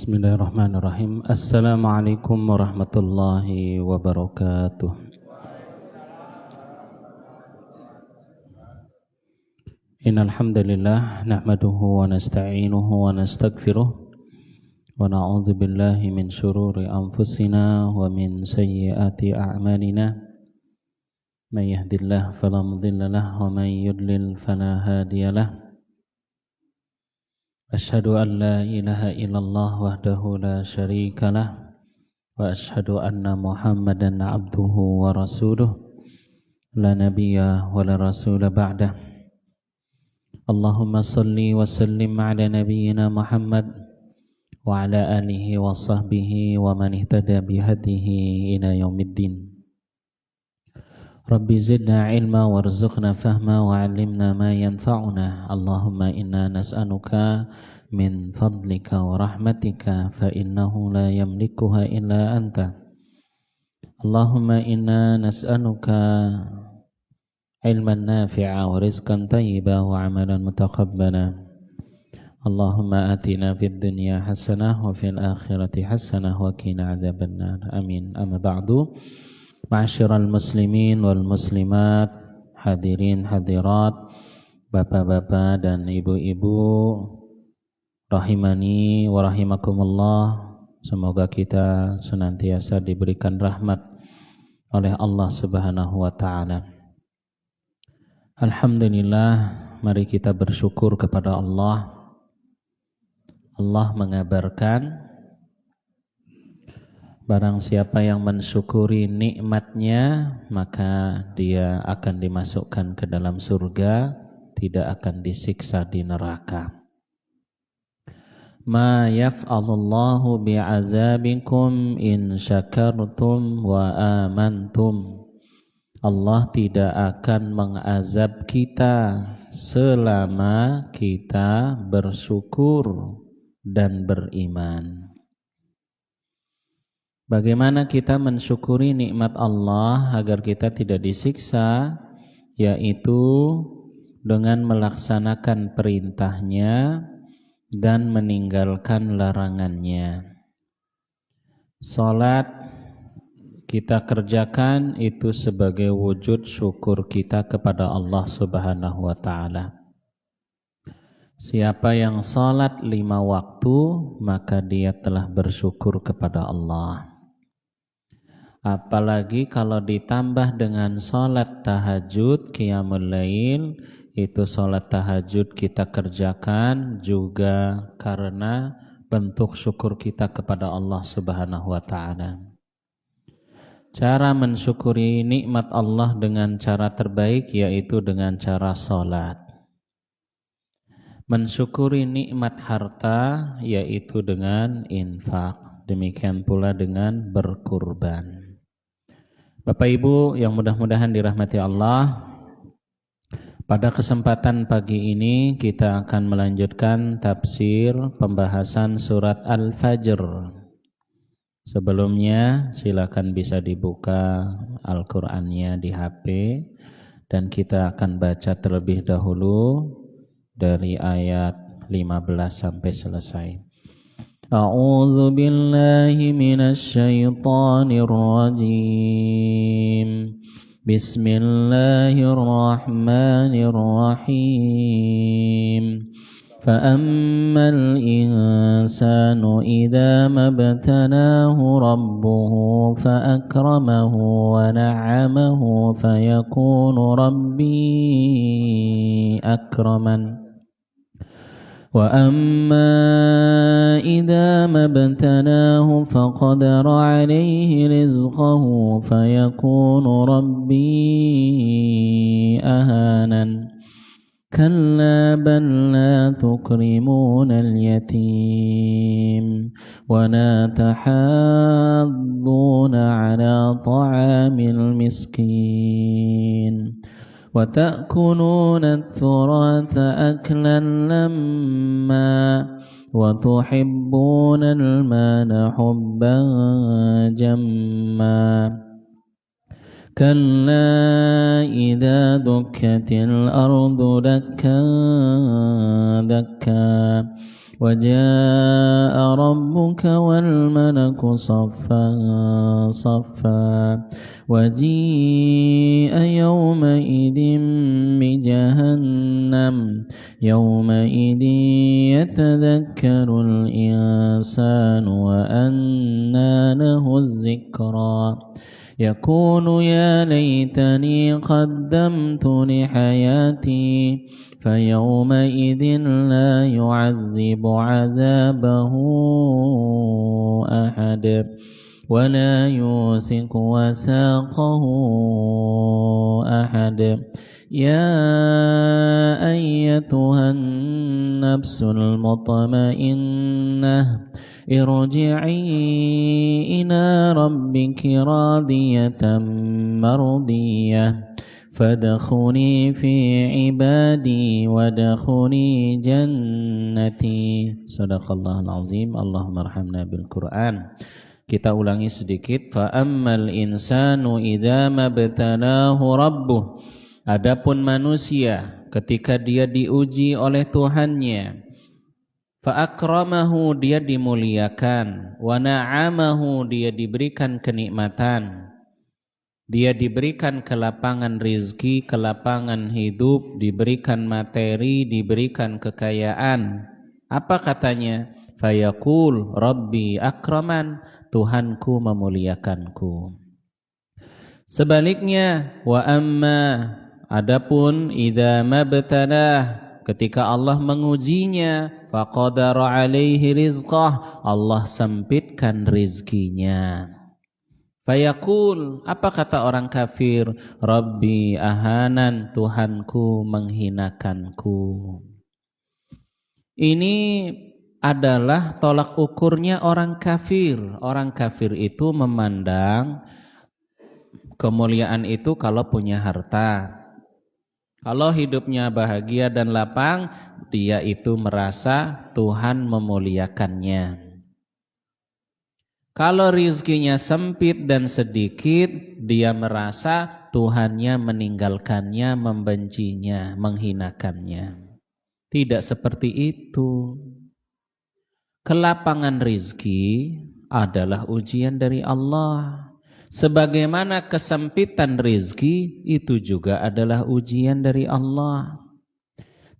Bismillahirrahmanirrahim. Assalamualaikum warahmatullahi wabarakatuh. Innal hamdalillah nahmaduhu wa nasta'inuhu wa nastaghfiruh wa na'udzu billahi min shururi anfusina wa min sayyiati a'malina. May yahdihillahu fala mudilla lahu wa may yudlil fala hadiya lahu. Asyhadu an la ilaha illallah wahdahu la syarika lah wa asyhadu anna Muhammadan abduhu wa rasuluh la nabiyya wa la rasula ba'dah. Allahumma salli wa sallim ala nabiyyina Muhammad wa ala alihi wa sahbihi wa man ihtada bihadihi ila yaumiddin. Rabbi zidna ilma warzuqna fahma wa 'allimna ma yanfa'una. Allahumma inna nas'aluka min fadlika wa rahmatika fa innahu la yamlikuha illa anta. Allahumma inna nas'aluka ilman nafi'a wa rizqan tayyiba wa 'amalan mutaqabbala. Allahumma atina fid dunya hasanah wa fil akhirati hasanah wa qina 'adzabannar. Amin. Amma ba'du. Ma'asyiral muslimin wal muslimat, hadirin hadirat, bapak-bapak dan ibu-ibu rahimani wa rahimakumullah. Semoga kita senantiasa diberikan rahmat oleh Allah Subhanahu wa taala. Alhamdulillah, mari kita bersyukur kepada Allah. Allah mengabarkan, barang siapa yang mensyukuri nikmatnya, maka dia akan dimasukkan ke dalam surga, tidak akan disiksa di neraka. Ma yaf'alullahu bi'azabikum in syakartum wa amantum. Allah tidak akan mengazab kita selama kita bersyukur dan beriman. Bagaimana kita mensyukuri nikmat Allah agar kita tidak disiksa, yaitu dengan melaksanakan perintahnya dan meninggalkan larangannya. Salat kita kerjakan itu sebagai wujud syukur kita kepada Allah Subhanahu wa taala. Siapa yang salat 5 waktu, maka dia telah bersyukur kepada Allah. Apalagi kalau ditambah dengan salat tahajud, qiyamul lail, itu salat tahajud kita kerjakan juga karena bentuk syukur kita kepada Allah Subhanahu wa taala. Cara mensyukuri nikmat Allah dengan cara terbaik yaitu dengan cara salat. Mensyukuri nikmat harta yaitu dengan infak. Demikian pula dengan berkurban. Bapak Ibu yang mudah-mudahan dirahmati Allah, pada kesempatan pagi ini kita akan melanjutkan tafsir pembahasan surat Al-Fajr. Sebelumnya silakan bisa dibuka Al-Qur'annya di HP dan kita akan baca terlebih dahulu dari ayat 15 sampai selesai. A'udzu billahi minasy syaithanir rajim. Bismillahirrahmanirrahim. فَأَمَّا الْإِنسَانُ إِذَا مَا ابْتَلَاهُ رَبُّهُ فَأَكْرَمَهُ وَنَعَّمَهُ فَيَقُولُ رَبِّي أَكْرَمَنِ وَأَمَّا إِذَا مَا ابْتَلَاهُ فَقَدَرَ عَلَيْهِ رِزْقَهُ فَيَقُولُ رَبِّي أَهَانَنِ كلا بل لا تكرمون اليتيم ولا تحاضون على طعام المسكين وتأكلون التراث أكلا لما وتحبون المال حبا جما كلا إذا دكت الأرض دكا دكا وجاء ربك والملك صفا صفا وجيء يومئذ بجهنم يومئذ يتذكر الإنسان وأنى له الذكرى يقول يا ليتني قدمت لحياتي فيومئذ لا يعذب عذابه أحد ولا يوثق وثاقه أحد يا أيتها النفس المطمئنة ارجعي إلى ربك راضية مرضية فادخلي في عبادي وادخلي جنتي. Sadaqallahul azim. Allahumma arhamna bil Quran. Kita ulangi sedikit. Fa ammal insanu idza mabtalahu rabbuh. Adapun manusia ketika dia diuji oleh Tuhannya, fa akramahu, dia dimuliakan, wa na'amahu, dia diberikan kenikmatan, dia diberikan kelapangan rizki, kelapangan hidup, diberikan materi, diberikan kekayaan. Apa katanya? Fayaqul Rabbi akraman, Tuhanku memuliakanku. Sebaliknya, wa amma, adapun idza mabtalah, ketika Allah mengujinya, faqadara alaihi rizqah, Allah sempitkan rizkinya. Fayaqul, apa kata orang kafir? Rabbi ahanan, Tuhanku menghinakanku. Ini adalah tolak ukurnya orang kafir. Orang kafir itu memandang kemuliaan itu kalau punya harta. Kalau hidupnya bahagia dan lapang, dia itu merasa Tuhan memuliakannya. Kalau rizkinya sempit dan sedikit, dia merasa Tuhannya meninggalkannya, membencinya, menghinakannya. Tidak seperti itu. Kelapangan rizki adalah ujian dari Allah. Sebagaimana kesempitan rizki itu juga adalah ujian dari Allah.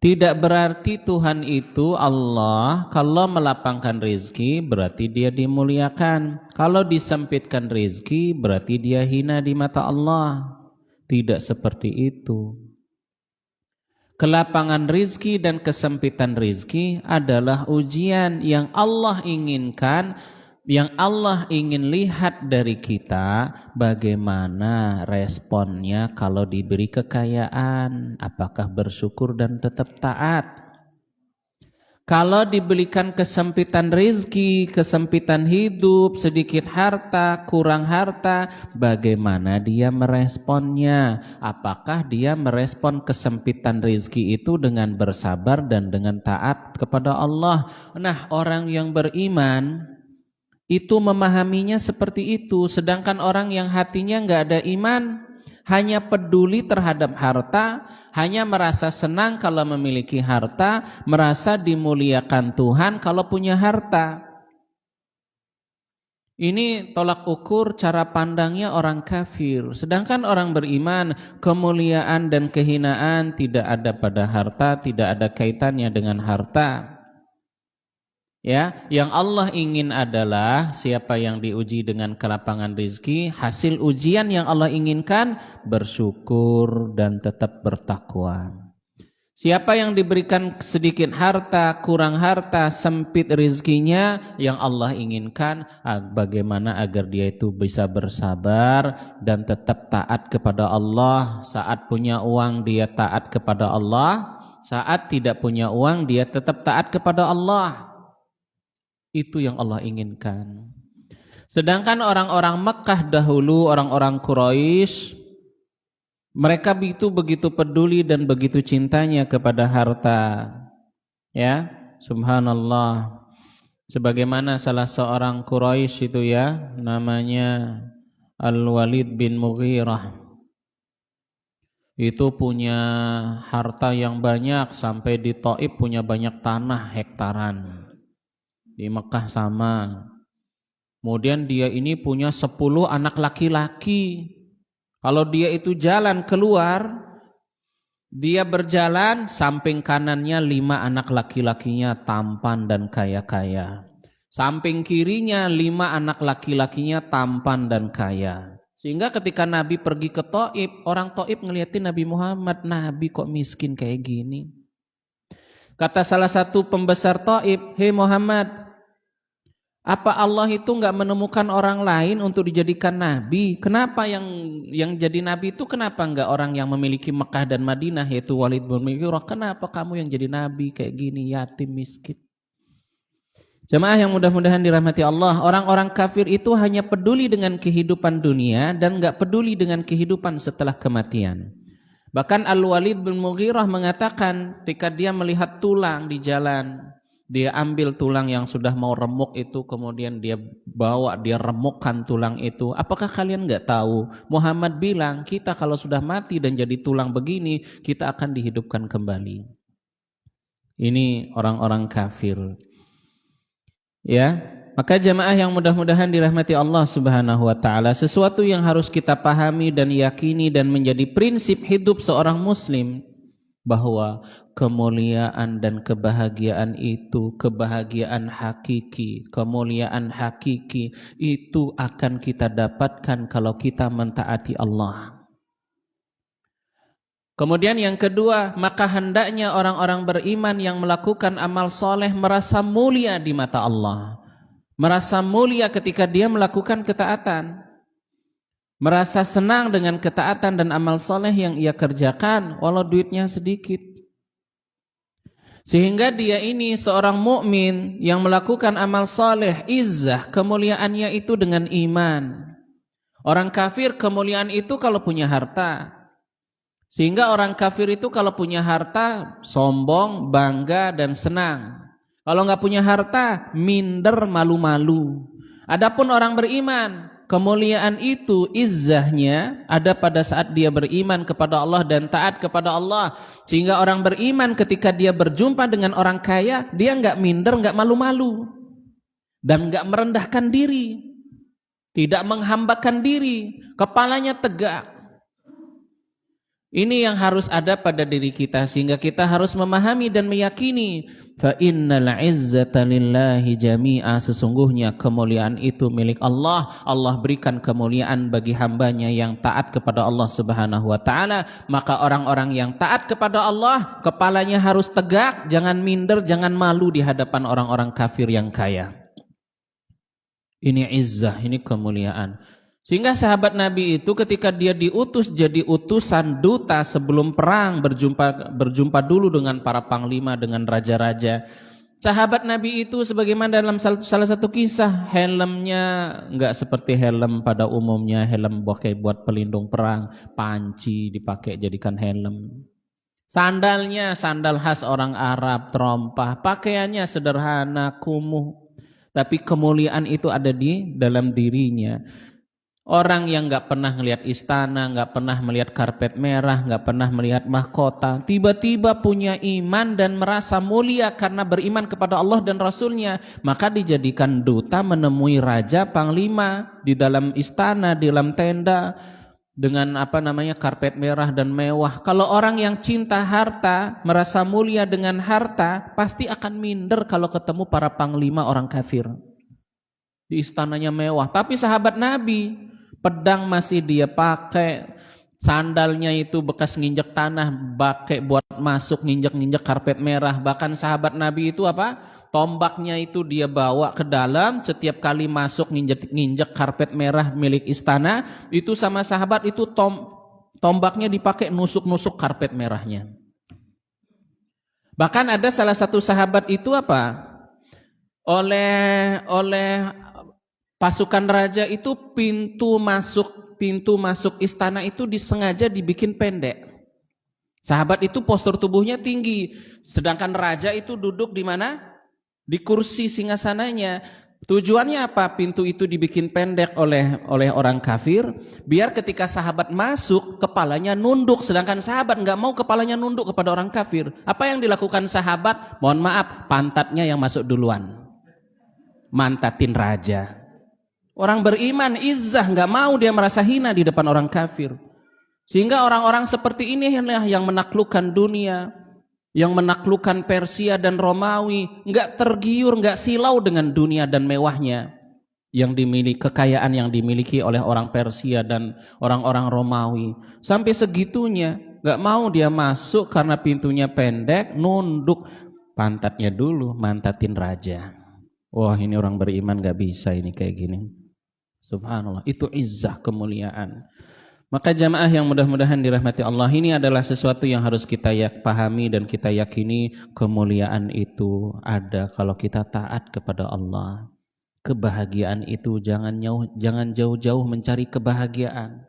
Tidak berarti Tuhan itu Allah, kalau melapangkan rizki berarti dia dimuliakan. Kalau disempitkan rizki berarti dia hina di mata Allah. Tidak seperti itu. Kelapangan rizki dan kesempitan rizki adalah ujian yang Allah inginkan, yang Allah ingin lihat dari kita, bagaimana responnya kalau diberi kekayaan, apakah bersyukur dan tetap taat. Kalau diberikan kesempitan rezeki, kesempitan hidup, sedikit harta, kurang harta, bagaimana dia meresponnya? Apakah dia merespon kesempitan rezeki itu dengan bersabar dan dengan taat kepada Allah? Nah, orang yang beriman itu memahaminya seperti itu, sedangkan orang yang hatinya nggak ada iman, hanya peduli terhadap harta, hanya merasa senang kalau memiliki harta, merasa dimuliakan Tuhan kalau punya harta. Ini tolak ukur cara pandangnya orang kafir. Sedangkan orang beriman, kemuliaan dan kehinaan tidak ada pada harta, tidak ada kaitannya dengan harta. Ya, yang Allah ingin adalah siapa yang diuji dengan kelapangan rezeki, hasil ujian yang Allah inginkan bersyukur dan tetap bertakwa. Siapa yang diberikan sedikit harta, kurang harta, sempit rezekinya, yang Allah inginkan bagaimana agar dia itu bisa bersabar dan tetap taat kepada Allah. Saat punya uang dia taat kepada Allah, saat tidak punya uang dia tetap taat kepada Allah. Itu yang Allah inginkan. Sedangkan orang-orang Mekkah dahulu, orang-orang Quraisy, mereka itu begitu peduli dan begitu cintanya kepada harta. Ya, subhanallah. Sebagaimana salah seorang Quraisy itu ya, namanya Al-Walid bin Mughirah. Itu punya harta yang banyak, sampai di Taif punya banyak tanah hektaran. Di Mekah sama. Kemudian dia ini punya 10 anak laki-laki. Kalau dia itu jalan keluar, dia berjalan, samping kanannya 5 anak laki-lakinya tampan dan kaya-kaya. Samping kirinya 5 anak laki-lakinya tampan dan kaya. Sehingga ketika Nabi pergi ke Thaif, orang Thaif ngeliatin Nabi Muhammad, Nabi kok miskin kayak gini. Kata salah satu pembesar Thaif, "Hei Muhammad, apa Allah itu enggak menemukan orang lain untuk dijadikan nabi? Kenapa yang jadi nabi itu kenapa enggak orang yang memiliki Mekah dan Madinah yaitu Walid bin Mughirah? Kenapa kamu yang jadi nabi kayak gini, yatim miskin?" Jemaah yang mudah-mudahan dirahmati Allah, orang-orang kafir itu hanya peduli dengan kehidupan dunia dan enggak peduli dengan kehidupan setelah kematian. Bahkan Al-Walid bin Mughirah mengatakan ketika dia melihat tulang di jalan, dia ambil tulang yang sudah mau remuk itu, kemudian dia bawa, dia remukkan tulang itu. Apakah kalian enggak tahu? Muhammad bilang, kita kalau sudah mati dan jadi tulang begini, kita akan dihidupkan kembali. Ini orang-orang kafir. Ya, maka jemaah yang mudah-mudahan dirahmati Allah Subhanahu wa taala, sesuatu yang harus kita pahami dan yakini dan menjadi prinsip hidup seorang muslim, bahwa kemuliaan dan kebahagiaan itu, kebahagiaan hakiki, kemuliaan hakiki itu akan kita dapatkan kalau kita mentaati Allah. Kemudian yang kedua, maka hendaknya orang-orang beriman yang melakukan amal soleh merasa mulia di mata Allah. Merasa mulia ketika dia melakukan ketaatan. Merasa senang dengan ketaatan dan amal soleh yang ia kerjakan walau duitnya sedikit. Sehingga dia ini seorang mukmin yang melakukan amal soleh, izzah, kemuliaannya itu dengan iman. Orang kafir kemuliaan itu kalau punya harta. Sehingga orang kafir itu kalau punya harta sombong, bangga dan senang. Kalau nggak punya harta minder, malu-malu. Adapun orang beriman, kemuliaan itu, izzahnya ada pada saat dia beriman kepada Allah dan taat kepada Allah. Sehingga orang beriman ketika dia berjumpa dengan orang kaya, dia enggak minder, enggak malu-malu. Dan enggak merendahkan diri. Tidak menghambakan diri. Kepalanya tegak. Ini yang harus ada pada diri kita. Sehingga kita harus memahami dan meyakini. Fa innal izzata lillahi jami'a. Sesungguhnya kemuliaan itu milik Allah. Allah berikan kemuliaan bagi hambanya yang taat kepada Allah Subhanahu wa ta'ala. Maka orang-orang yang taat kepada Allah, kepalanya harus tegak, jangan minder, jangan malu di hadapan orang-orang kafir yang kaya. Ini izzah, ini kemuliaan. Sehingga sahabat Nabi itu ketika dia diutus jadi utusan duta sebelum perang, berjumpa dulu dengan para panglima, dengan raja-raja. Sahabat Nabi itu sebagaimana dalam salah satu kisah, helmnya enggak seperti helm pada umumnya, helm pakai buat pelindung perang, panci dipakai jadikan helm. Sandalnya sandal khas orang Arab, terompah, pakaiannya sederhana, kumuh. Tapi kemuliaan itu ada di dalam dirinya. Orang yang nggak pernah melihat istana, nggak pernah melihat karpet merah, nggak pernah melihat mahkota, tiba-tiba punya iman dan merasa mulia karena beriman kepada Allah dan Rasulnya, maka dijadikan duta menemui raja, panglima di dalam istana, di dalam tenda dengan karpet merah dan mewah. Kalau orang yang cinta harta, merasa mulia dengan harta, pasti akan minder kalau ketemu para panglima orang kafir. Di istananya mewah, tapi sahabat Nabi, pedang masih dia pakai, sandalnya itu bekas nginjek tanah, pakai buat masuk nginjek-nginjek karpet merah. Bahkan sahabat Nabi itu tombaknya itu dia bawa ke dalam, setiap kali masuk nginjek karpet merah milik istana, itu sama sahabat itu tombaknya dipakai nusuk-nusuk karpet merahnya. Bahkan ada salah satu sahabat itu oleh pasukan raja itu pintu masuk istana itu disengaja dibikin pendek. Sahabat itu postur tubuhnya tinggi, sedangkan raja itu duduk di mana? Di kursi singgasananya. Tujuannya apa? Pintu itu dibikin pendek oleh orang kafir, biar ketika sahabat masuk kepalanya nunduk, sedangkan sahabat nggak mau kepalanya nunduk kepada orang kafir. Apa yang dilakukan sahabat? Mohon maaf, pantatnya yang masuk duluan. mantatin raja. Orang beriman izzah, nggak mau dia merasa hina di depan orang kafir. Sehingga orang-orang seperti ini yang menaklukkan dunia, yang menaklukkan Persia dan Romawi, nggak tergiur, nggak silau dengan dunia dan mewahnya yang dimiliki, kekayaan yang dimiliki oleh orang Persia dan orang-orang Romawi. Sampai segitunya, nggak mau dia masuk karena pintunya pendek, nunduk pantatnya dulu, mantatin raja. Wah, ini orang beriman nggak bisa ini kayak gini. Subhanallah, itu izzah, kemuliaan. Maka jamaah yang mudah-mudahan dirahmati Allah, ini adalah sesuatu yang harus kita pahami dan kita yakini, kemuliaan itu ada kalau kita taat kepada Allah. Kebahagiaan itu jangan jauh-jauh mencari kebahagiaan.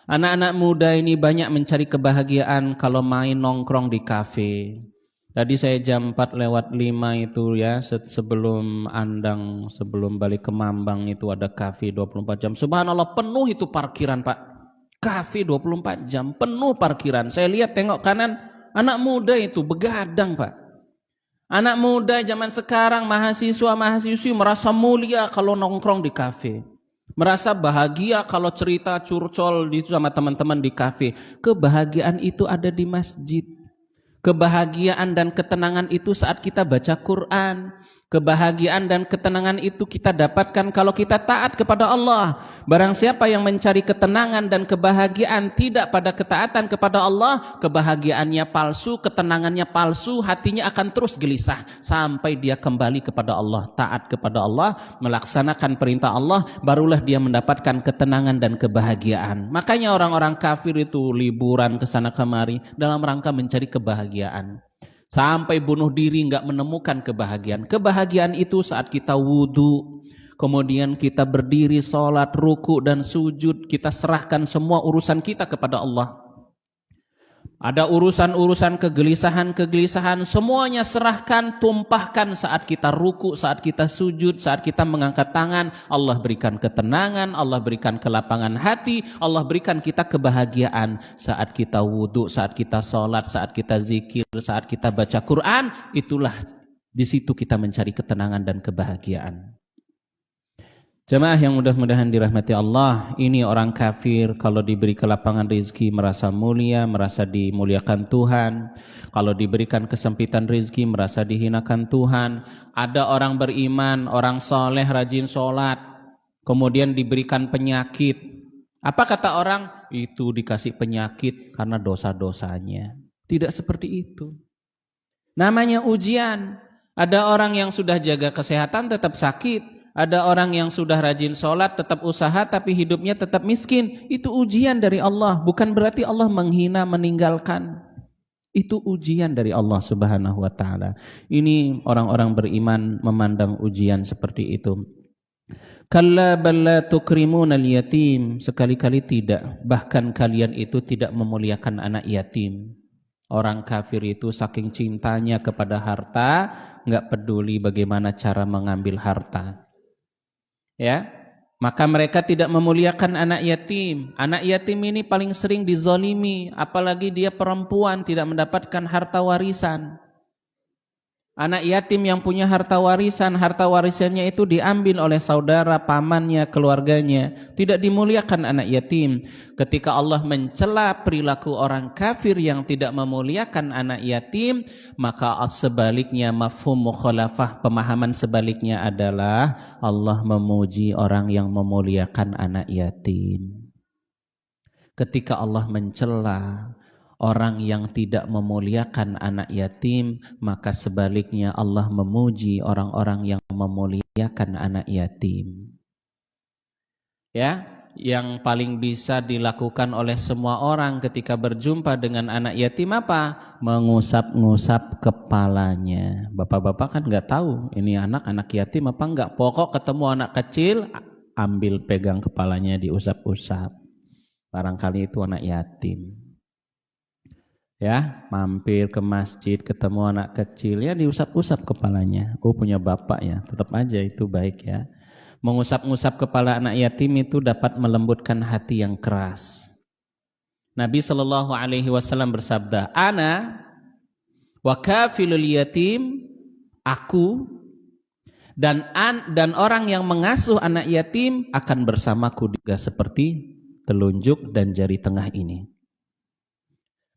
Anak-anak muda ini banyak mencari kebahagiaan kalau main nongkrong di kafe. Tadi saya jam 4:05 itu ya, sebelum Andang, sebelum balik ke Mambang itu ada kafe 24 jam. Subhanallah, penuh itu parkiran, Pak. Kafe 24 jam, penuh parkiran. Saya lihat tengok kanan, anak muda itu begadang, Pak. Anak muda zaman sekarang, mahasiswa-mahasiswi merasa mulia kalau nongkrong di kafe. Merasa bahagia kalau cerita curcol sama teman-teman di kafe. Kebahagiaan itu ada di masjid. Kebahagiaan dan ketenangan itu saat kita baca Quran. Kebahagiaan dan ketenangan itu kita dapatkan kalau kita taat kepada Allah. Barang siapa yang mencari ketenangan dan kebahagiaan tidak pada ketaatan kepada Allah, kebahagiaannya palsu, ketenangannya palsu, hatinya akan terus gelisah sampai dia kembali kepada Allah, taat kepada Allah, melaksanakan perintah Allah, barulah dia mendapatkan ketenangan dan kebahagiaan. Makanya orang-orang kafir itu liburan ke sana kemari dalam rangka mencari kebahagiaan. Sampai bunuh diri nggak menemukan kebahagiaan. Kebahagiaan itu saat kita wudhu, kemudian kita berdiri sholat, ruku dan sujud, kita serahkan semua urusan kita kepada Allah. Ada urusan-urusan kegelisahan, semuanya serahkan, tumpahkan saat kita ruku, saat kita sujud, saat kita mengangkat tangan. Allah berikan ketenangan, Allah berikan kelapangan hati, Allah berikan kita kebahagiaan. Saat kita wudhu, saat kita sholat, saat kita zikir, saat kita baca Quran, itulah di situ kita mencari ketenangan dan kebahagiaan. Jemaah yang mudah-mudahan dirahmati Allah, ini orang kafir kalau diberi kelapangan rezeki merasa mulia, merasa dimuliakan Tuhan. Kalau diberikan kesempitan rezeki merasa dihinakan Tuhan. Ada orang beriman, orang soleh, rajin sholat, kemudian diberikan penyakit. Apa kata orang? Itu dikasih penyakit karena dosa-dosanya. Tidak seperti itu. Namanya ujian. Ada orang yang sudah jaga kesehatan tetap sakit. Ada orang yang sudah rajin sholat, tetap usaha, tapi hidupnya tetap miskin. Itu ujian dari Allah. Bukan berarti Allah menghina, meninggalkan. Itu ujian dari Allah Subhanahu wa ta'ala. Ini orang-orang beriman memandang ujian seperti itu. Kalla bal la tukrimunal yatim. Sekali-kali tidak. Bahkan kalian itu tidak memuliakan anak yatim. Orang kafir itu saking cintanya kepada harta, nggak peduli bagaimana cara mengambil harta. Ya, maka mereka tidak memuliakan anak yatim. Anak yatim ini paling sering dizalimi, apalagi dia perempuan tidak mendapatkan harta warisan. Anak yatim yang punya harta warisannya itu diambil oleh saudara, pamannya, keluarganya. Tidak dimuliakan anak yatim. Ketika Allah mencela perilaku orang kafir yang tidak memuliakan anak yatim, maka sebaliknya mafhum mukhalafah, pemahaman sebaliknya adalah Allah memuji orang yang memuliakan anak yatim. Ketika Allah mencela orang yang tidak memuliakan anak yatim, maka sebaliknya Allah memuji orang-orang yang memuliakan anak yatim. Ya, yang paling bisa dilakukan oleh semua orang ketika berjumpa dengan anak yatim apa? Mengusap-ngusap kepalanya. Bapak-bapak kan nggak tahu ini anak yatim apa enggak. Pokok ketemu anak kecil, ambil pegang kepalanya diusap-usap. Barangkali itu anak yatim. Ya, mampir ke masjid ketemu anak kecil ya diusap-usap kepalanya. Oh, punya bapak ya, tetap aja itu baik ya. Mengusap-ngusap kepala anak yatim itu dapat melembutkan hati yang keras. Nabi sallallahu alaihi wasallam bersabda, "Ana wa kafilul yatim," aku Dan orang yang mengasuh anak yatim akan bersamaku juga seperti telunjuk dan jari tengah ini.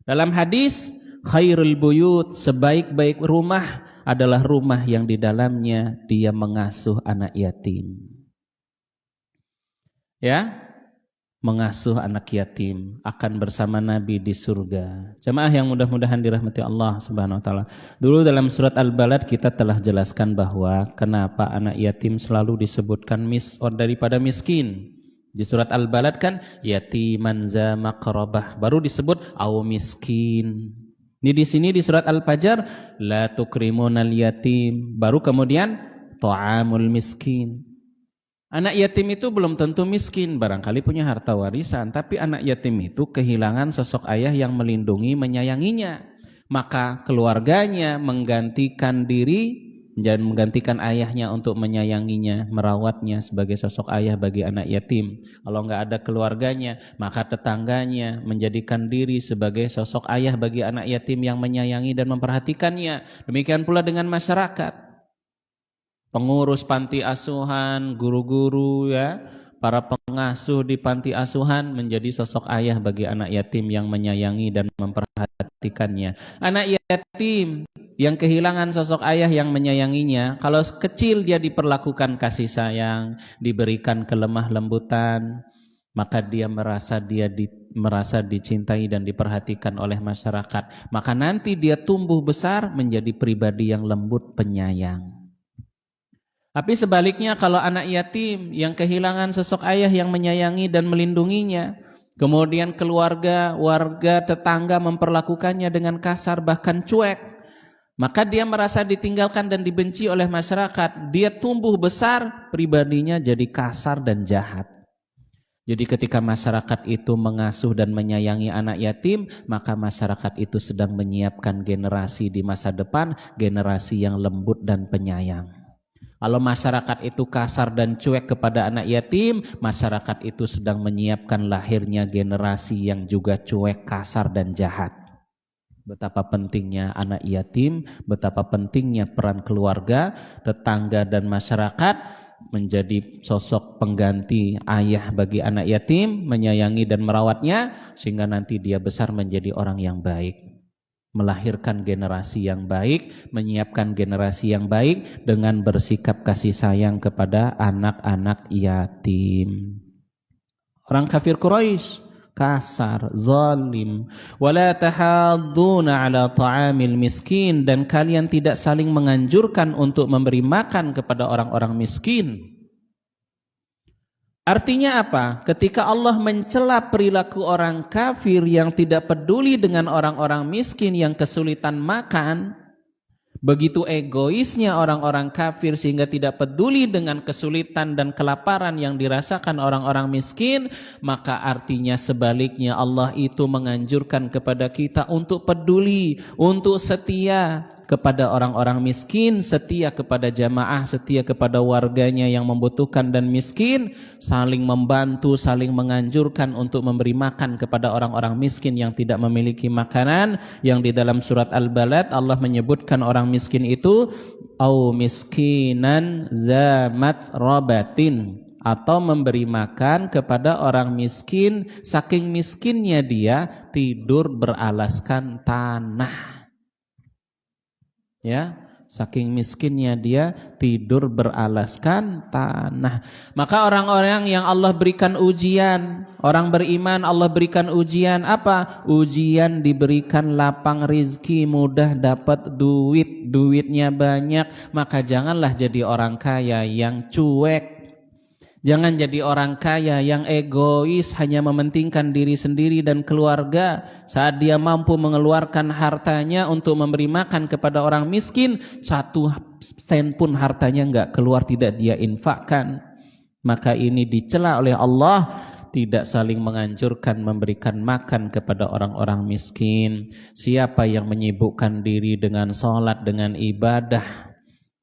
Dalam hadis, khairul buyut, sebaik-baik rumah adalah rumah yang di dalamnya dia mengasuh anak yatim. Ya, mengasuh anak yatim akan bersama Nabi di surga. Jemaah yang mudah-mudahan dirahmati Allah Subhanahu wa taala. Dulu dalam surat Al-Balad kita telah jelaskan bahwa kenapa anak yatim selalu disebutkan daripada miskin. Di surat Al-Balad kan yatiman za maqrabah, baru disebut au miskin. Ini di sini di surat Al-Fajr la tukrimunal yatim, baru kemudian ta'amul miskin. Anak yatim itu belum tentu miskin, barangkali punya harta warisan, tapi anak yatim itu kehilangan sosok ayah yang melindungi, menyayanginya. Maka keluarganya menggantikan diri dan menggantikan ayahnya untuk menyayanginya, merawatnya sebagai sosok ayah bagi anak yatim. Kalau nggak ada keluarganya, maka tetangganya menjadikan diri sebagai sosok ayah bagi anak yatim yang menyayangi dan memperhatikannya. Demikian pula dengan masyarakat. Pengurus panti asuhan, guru-guru ya, para pengasuh di panti asuhan menjadi sosok ayah bagi anak yatim yang menyayangi dan memperhatikannya. Anak yatim yang kehilangan sosok ayah yang menyayanginya, kalau kecil dia diperlakukan kasih sayang, diberikan kelemah lembutan, maka dia merasa dicintai dan diperhatikan oleh masyarakat. Maka nanti dia tumbuh besar menjadi pribadi yang lembut, penyayang. Tapi sebaliknya kalau anak yatim yang kehilangan sosok ayah yang menyayangi dan melindunginya, kemudian warga tetangga memperlakukannya dengan kasar bahkan cuek, maka dia merasa ditinggalkan dan dibenci oleh masyarakat. Dia tumbuh besar, pribadinya jadi kasar dan jahat. Jadi ketika masyarakat itu mengasuh dan menyayangi anak yatim, maka masyarakat itu sedang menyiapkan generasi di masa depan, generasi yang lembut dan penyayang. Kalau masyarakat itu kasar dan cuek kepada anak yatim, masyarakat itu sedang menyiapkan lahirnya generasi yang juga cuek, kasar dan jahat. Betapa pentingnya anak yatim, betapa pentingnya peran keluarga, tetangga dan masyarakat menjadi sosok pengganti ayah bagi anak yatim, menyayangi dan merawatnya sehingga nanti dia besar menjadi orang yang baik. Melahirkan generasi yang baik, menyiapkan generasi yang baik dengan bersikap kasih sayang kepada anak-anak yatim. Orang kafir Quraisy kasar, zalim, wala tahadduna ala ta'amil miskin, dan kalian tidak saling menganjurkan untuk memberi makan kepada orang-orang miskin. Artinya apa? Ketika Allah mencela perilaku orang kafir yang tidak peduli dengan orang-orang miskin yang kesulitan makan, begitu egoisnya orang-orang kafir sehingga tidak peduli dengan kesulitan dan kelaparan yang dirasakan orang-orang miskin, maka artinya sebaliknya Allah itu menganjurkan kepada kita untuk peduli, untuk setia kepada orang-orang miskin, setia kepada jamaah, setia kepada warganya yang membutuhkan dan miskin, saling membantu, saling menganjurkan untuk memberi makan kepada orang-orang miskin yang tidak memiliki makanan, yang di dalam surat Al-Balad Allah menyebutkan orang miskin itu au miskinan za matrabatin, atau memberi makan kepada orang miskin saking miskinnya dia tidur beralaskan tanah. Ya, saking miskinnya dia tidur beralaskan tanah. Maka orang-orang yang Allah berikan ujian, orang beriman Allah berikan ujian apa? Ujian diberikan lapang rizki, mudah dapat duit, duitnya banyak. Maka janganlah jadi orang kaya yang cuek. Jangan jadi orang kaya yang egois, hanya mementingkan diri sendiri dan keluarga. Saat dia mampu mengeluarkan hartanya untuk memberi makan kepada orang miskin, 1 sen pun hartanya enggak keluar, tidak dia infakkan. Maka ini dicela oleh Allah, tidak saling menganjurkan memberikan makan kepada orang-orang miskin. Siapa yang menyibukkan diri dengan sholat, dengan ibadah,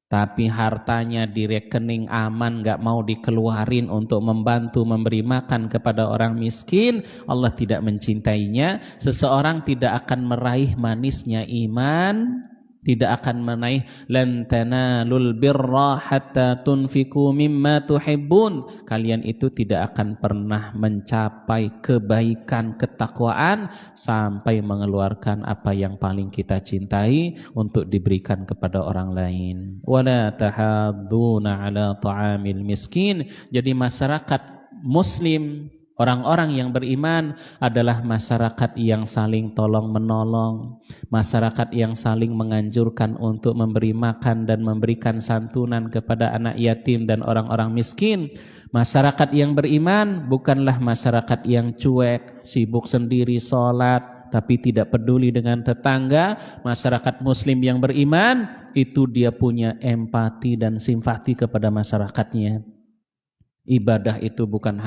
tapi hartanya di rekening aman, gak mau dikeluarin untuk membantu memberi makan kepada orang miskin, Allah tidak mencintainya. Seseorang tidak akan meraih manisnya iman, tidak akan menaih lan tanalul birra hatta tunfiqu mimma tuhibbun. Kalian itu tidak akan pernah mencapai kebaikan, ketakwaan sampai mengeluarkan apa yang paling kita cintai untuk diberikan kepada orang lain. Wala tahadduna ala ta'amil miskin. Jadi masyarakat muslim, orang-orang yang beriman adalah masyarakat yang saling tolong menolong, masyarakat yang saling menganjurkan untuk memberi makan dan memberikan santunan kepada anak yatim dan orang-orang miskin. Masyarakat yang beriman bukanlah masyarakat yang cuek, sibuk sendiri sholat tapi tidak peduli dengan tetangga. Masyarakat muslim yang beriman itu dia punya empati dan simpati kepada masyarakatnya. Ibadah itu bukan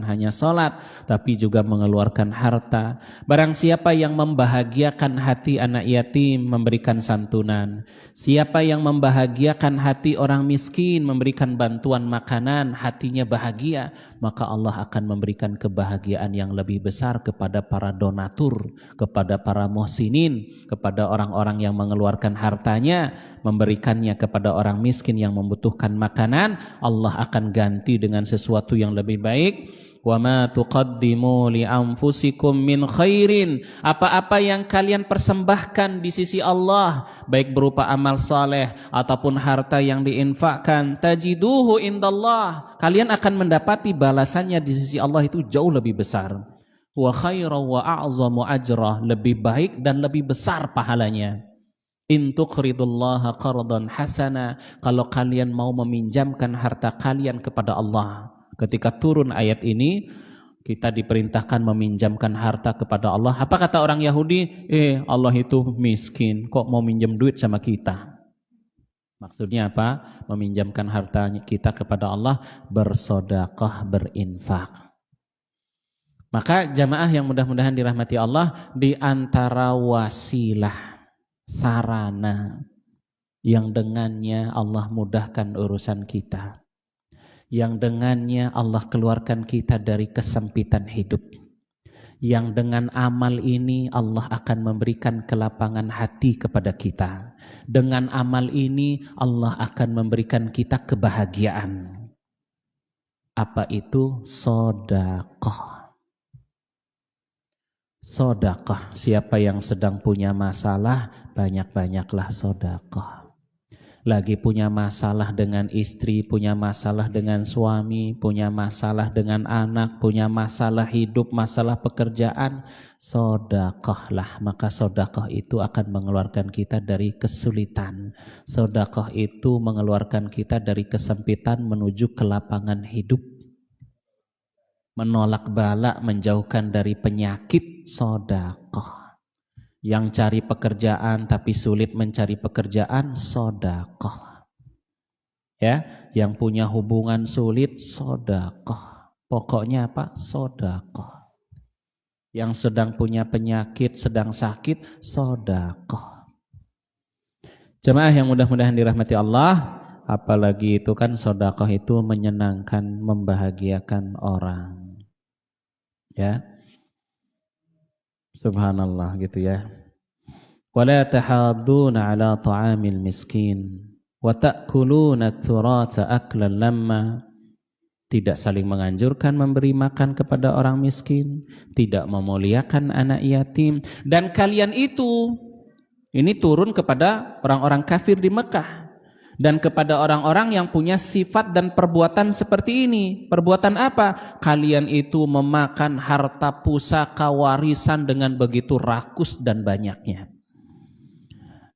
hanya sholat, tapi juga mengeluarkan harta. Barang siapa yang membahagiakan hati anak yatim, memberikan santunan. Siapa yang membahagiakan hati orang miskin, memberikan bantuan makanan, hatinya bahagia. Maka Allah akan memberikan kebahagiaan yang lebih besar kepada para donatur, kepada para muhsinin, kepada orang-orang yang mengeluarkan hartanya, memberikannya kepada orang miskin yang membutuhkan makanan. Allah akan ganti dengan sesuatu yang lebih baik. Wa ma tuqaddimu li anfusikum min khairin. Apa-apa yang kalian persembahkan di sisi Allah, baik berupa amal saleh ataupun harta yang diinfakkan, tajiduhu indallah. Kalian akan mendapati balasannya di sisi Allah itu jauh lebih besar. Wa khairan wa a'zamu ajrah, lebih baik dan lebih besar pahalanya. In tuqridullaha qardan hasana, kalau kalian mau meminjamkan harta kalian kepada Allah. Ketika turun ayat ini, kita diperintahkan meminjamkan harta kepada Allah. Apa kata orang Yahudi? Allah itu miskin, kok mau minjem duit sama kita? Maksudnya apa? Meminjamkan harta kita kepada Allah, bersedekah, berinfak. Maka jamaah yang mudah-mudahan dirahmati Allah, di antara wasilah, sarana yang dengannya Allah mudahkan urusan kita, yang dengannya Allah keluarkan kita dari kesempitan hidup, yang dengan amal ini Allah akan memberikan kelapangan hati kepada kita, dengan amal ini Allah akan memberikan kita kebahagiaan. Apa itu? Sedekah. Sedekah. Siapa yang sedang punya masalah, banyak-banyaklah sedekah. Lagi punya masalah dengan istri, punya masalah dengan suami, punya masalah dengan anak, punya masalah hidup, masalah pekerjaan, sedekahlah. Maka sedekah itu akan mengeluarkan kita dari kesulitan. Sedekah itu mengeluarkan kita dari kesempitan menuju kelapangan hidup. Menolak bala, menjauhkan dari penyakit, sedekah. Yang cari pekerjaan tapi sulit mencari pekerjaan, sedekah. Ya, yang punya hubungan sulit, sedekah. Pokoknya apa? Sedekah. Yang sedang punya penyakit, sedang sakit, sedekah. Jemaah yang mudah-mudahan dirahmati Allah, apalagi itu kan sedekah itu menyenangkan, membahagiakan orang. Ya. Subhanallah gitu ya. Wala tahadduna ala ta'amil miskin wa ta'kuluna at-turatha aklan lamma. Tidak saling menganjurkan memberi makan kepada orang miskin, tidak memuliakan anak yatim, dan kalian itu ini turun kepada orang-orang kafir di Mekah dan kepada orang-orang yang punya sifat dan perbuatan seperti ini. Perbuatan apa? Kalian itu memakan harta pusaka warisan dengan begitu rakus dan banyaknya.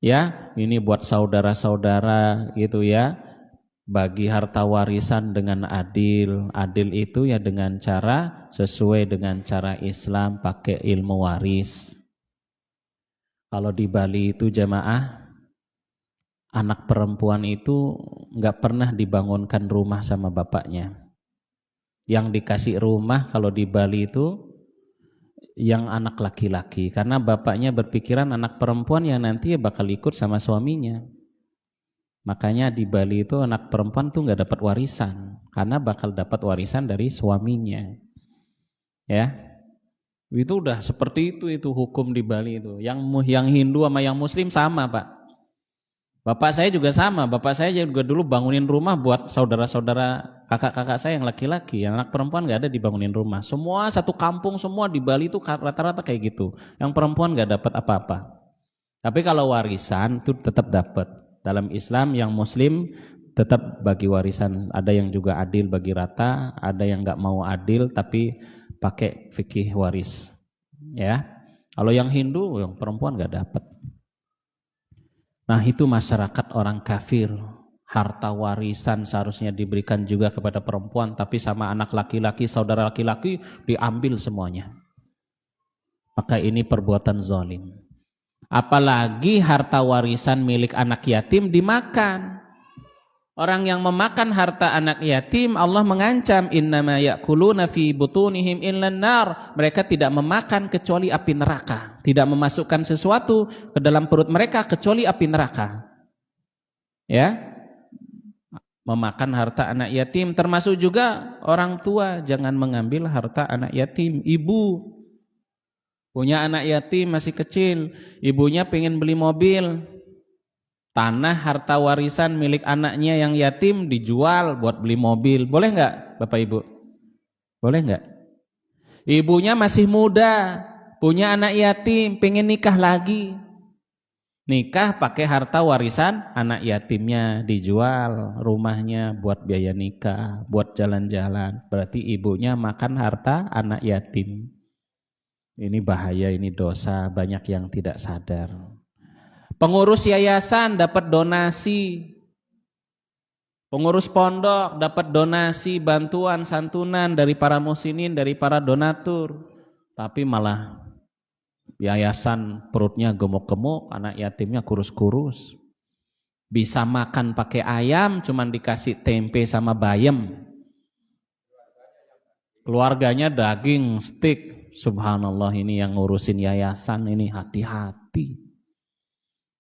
Ya, ini buat saudara-saudara gitu ya. Bagi harta warisan dengan adil. Adil itu ya dengan cara sesuai dengan cara Islam, pakai ilmu waris. Kalau di Bali itu jamaah, anak perempuan itu nggak pernah dibangunkan rumah sama bapaknya. Yang dikasih rumah kalau di Bali itu yang anak laki-laki, karena bapaknya berpikiran anak perempuan yang nanti bakal ikut sama suaminya. Makanya di Bali itu anak perempuan tuh nggak dapat warisan, karena bakal dapat warisan dari suaminya. Ya, itu udah seperti itu hukum di Bali itu. Yang Hindu sama yang Muslim sama, Pak. Bapak saya juga sama, bapak saya juga dulu bangunin rumah buat saudara-saudara kakak-kakak saya yang laki-laki, yang anak perempuan nggak ada dibangunin rumah. Semua satu kampung semua di Bali itu rata-rata kayak gitu. Yang perempuan nggak dapat apa-apa. Tapi kalau warisan itu tetap dapat. Dalam Islam yang Muslim tetap bagi warisan. Ada yang juga adil bagi rata, ada yang nggak mau adil tapi pakai fikih waris. Ya, kalau yang Hindu, yang perempuan nggak dapat. Nah itu masyarakat orang kafir, harta warisan seharusnya diberikan juga kepada perempuan, tapi sama anak laki-laki, saudara laki-laki diambil semuanya. Maka ini perbuatan zalim. Apalagi harta warisan milik anak yatim dimakan. Orang yang memakan harta anak yatim, Allah mengancam, innama ya'kuluna fi butunihim illan nar. Mereka tidak memakan kecuali api neraka. Tidak memasukkan sesuatu ke dalam perut mereka kecuali api neraka. Ya, memakan harta anak yatim, termasuk juga orang tua. Jangan mengambil harta anak yatim. Ibu punya anak yatim masih kecil, ibunya pengen beli mobil. Tanah harta warisan milik anaknya yang yatim dijual buat beli mobil. Boleh nggak Bapak Ibu? Boleh nggak? Ibunya masih muda, punya anak yatim, pengen nikah lagi. Nikah pakai harta warisan anak yatimnya, dijual rumahnya buat biaya nikah, buat jalan-jalan. Berarti ibunya makan harta anak yatim. Ini bahaya, ini dosa, banyak yang tidak sadar. Pengurus yayasan dapat donasi, pengurus pondok dapat donasi, bantuan, santunan dari para muhsinin, dari para donatur. Tapi malah yayasan perutnya gemuk-gemuk, anak yatimnya kurus-kurus. Bisa makan pakai ayam, cuman dikasih tempe sama bayam. Keluarganya daging, steak. Subhanallah, ini yang ngurusin yayasan ini hati-hati.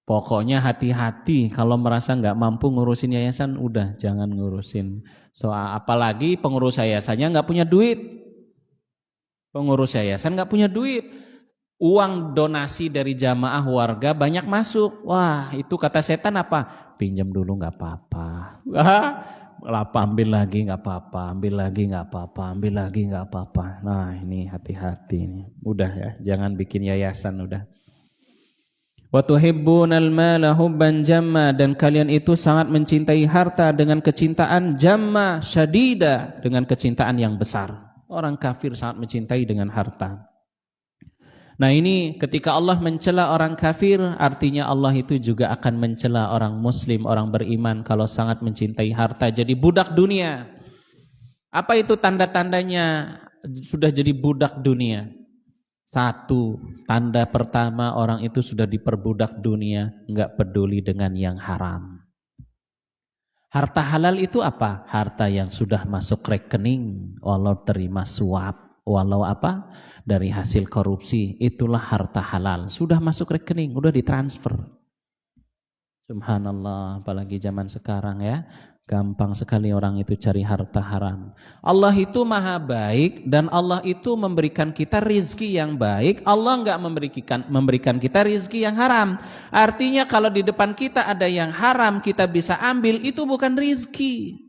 Pokoknya hati-hati, kalau merasa nggak mampu ngurusin yayasan, udah jangan ngurusin. Apalagi pengurus yayasannya nggak punya duit. Pengurus yayasan nggak punya duit. Uang donasi dari jamaah warga banyak masuk. Wah, itu kata setan apa? Pinjam dulu nggak apa-apa. Ambil lagi nggak apa-apa, ambil lagi nggak apa-apa, ambil lagi nggak apa-apa. Nah ini hati-hati ini. Udah ya, jangan bikin yayasan udah. Wa tuhibbunal mala hubban jamma, dan kalian itu sangat mencintai harta dengan kecintaan jamma syadida, dengan kecintaan yang besar. Orang kafir sangat mencintai dengan harta. Nah ini ketika Allah mencela orang kafir, artinya Allah itu juga akan mencela orang muslim, orang beriman kalau sangat mencintai harta, jadi budak dunia. Apa itu tanda-tandanya sudah jadi budak dunia? Satu, tanda pertama orang itu sudah diperbudak dunia, enggak peduli dengan yang haram. Harta halal itu apa? Harta yang sudah masuk rekening, walau terima suap, walau apa? Dari hasil korupsi, itulah harta halal. Sudah masuk rekening, udah ditransfer. Subhanallah, apalagi zaman sekarang ya. Gampang sekali orang itu cari harta haram. Allah itu maha baik dan Allah itu memberikan kita rizki yang baik. Allah enggak memberikan kita rizki yang haram. Artinya kalau di depan kita ada yang haram kita bisa ambil, itu bukan rizki.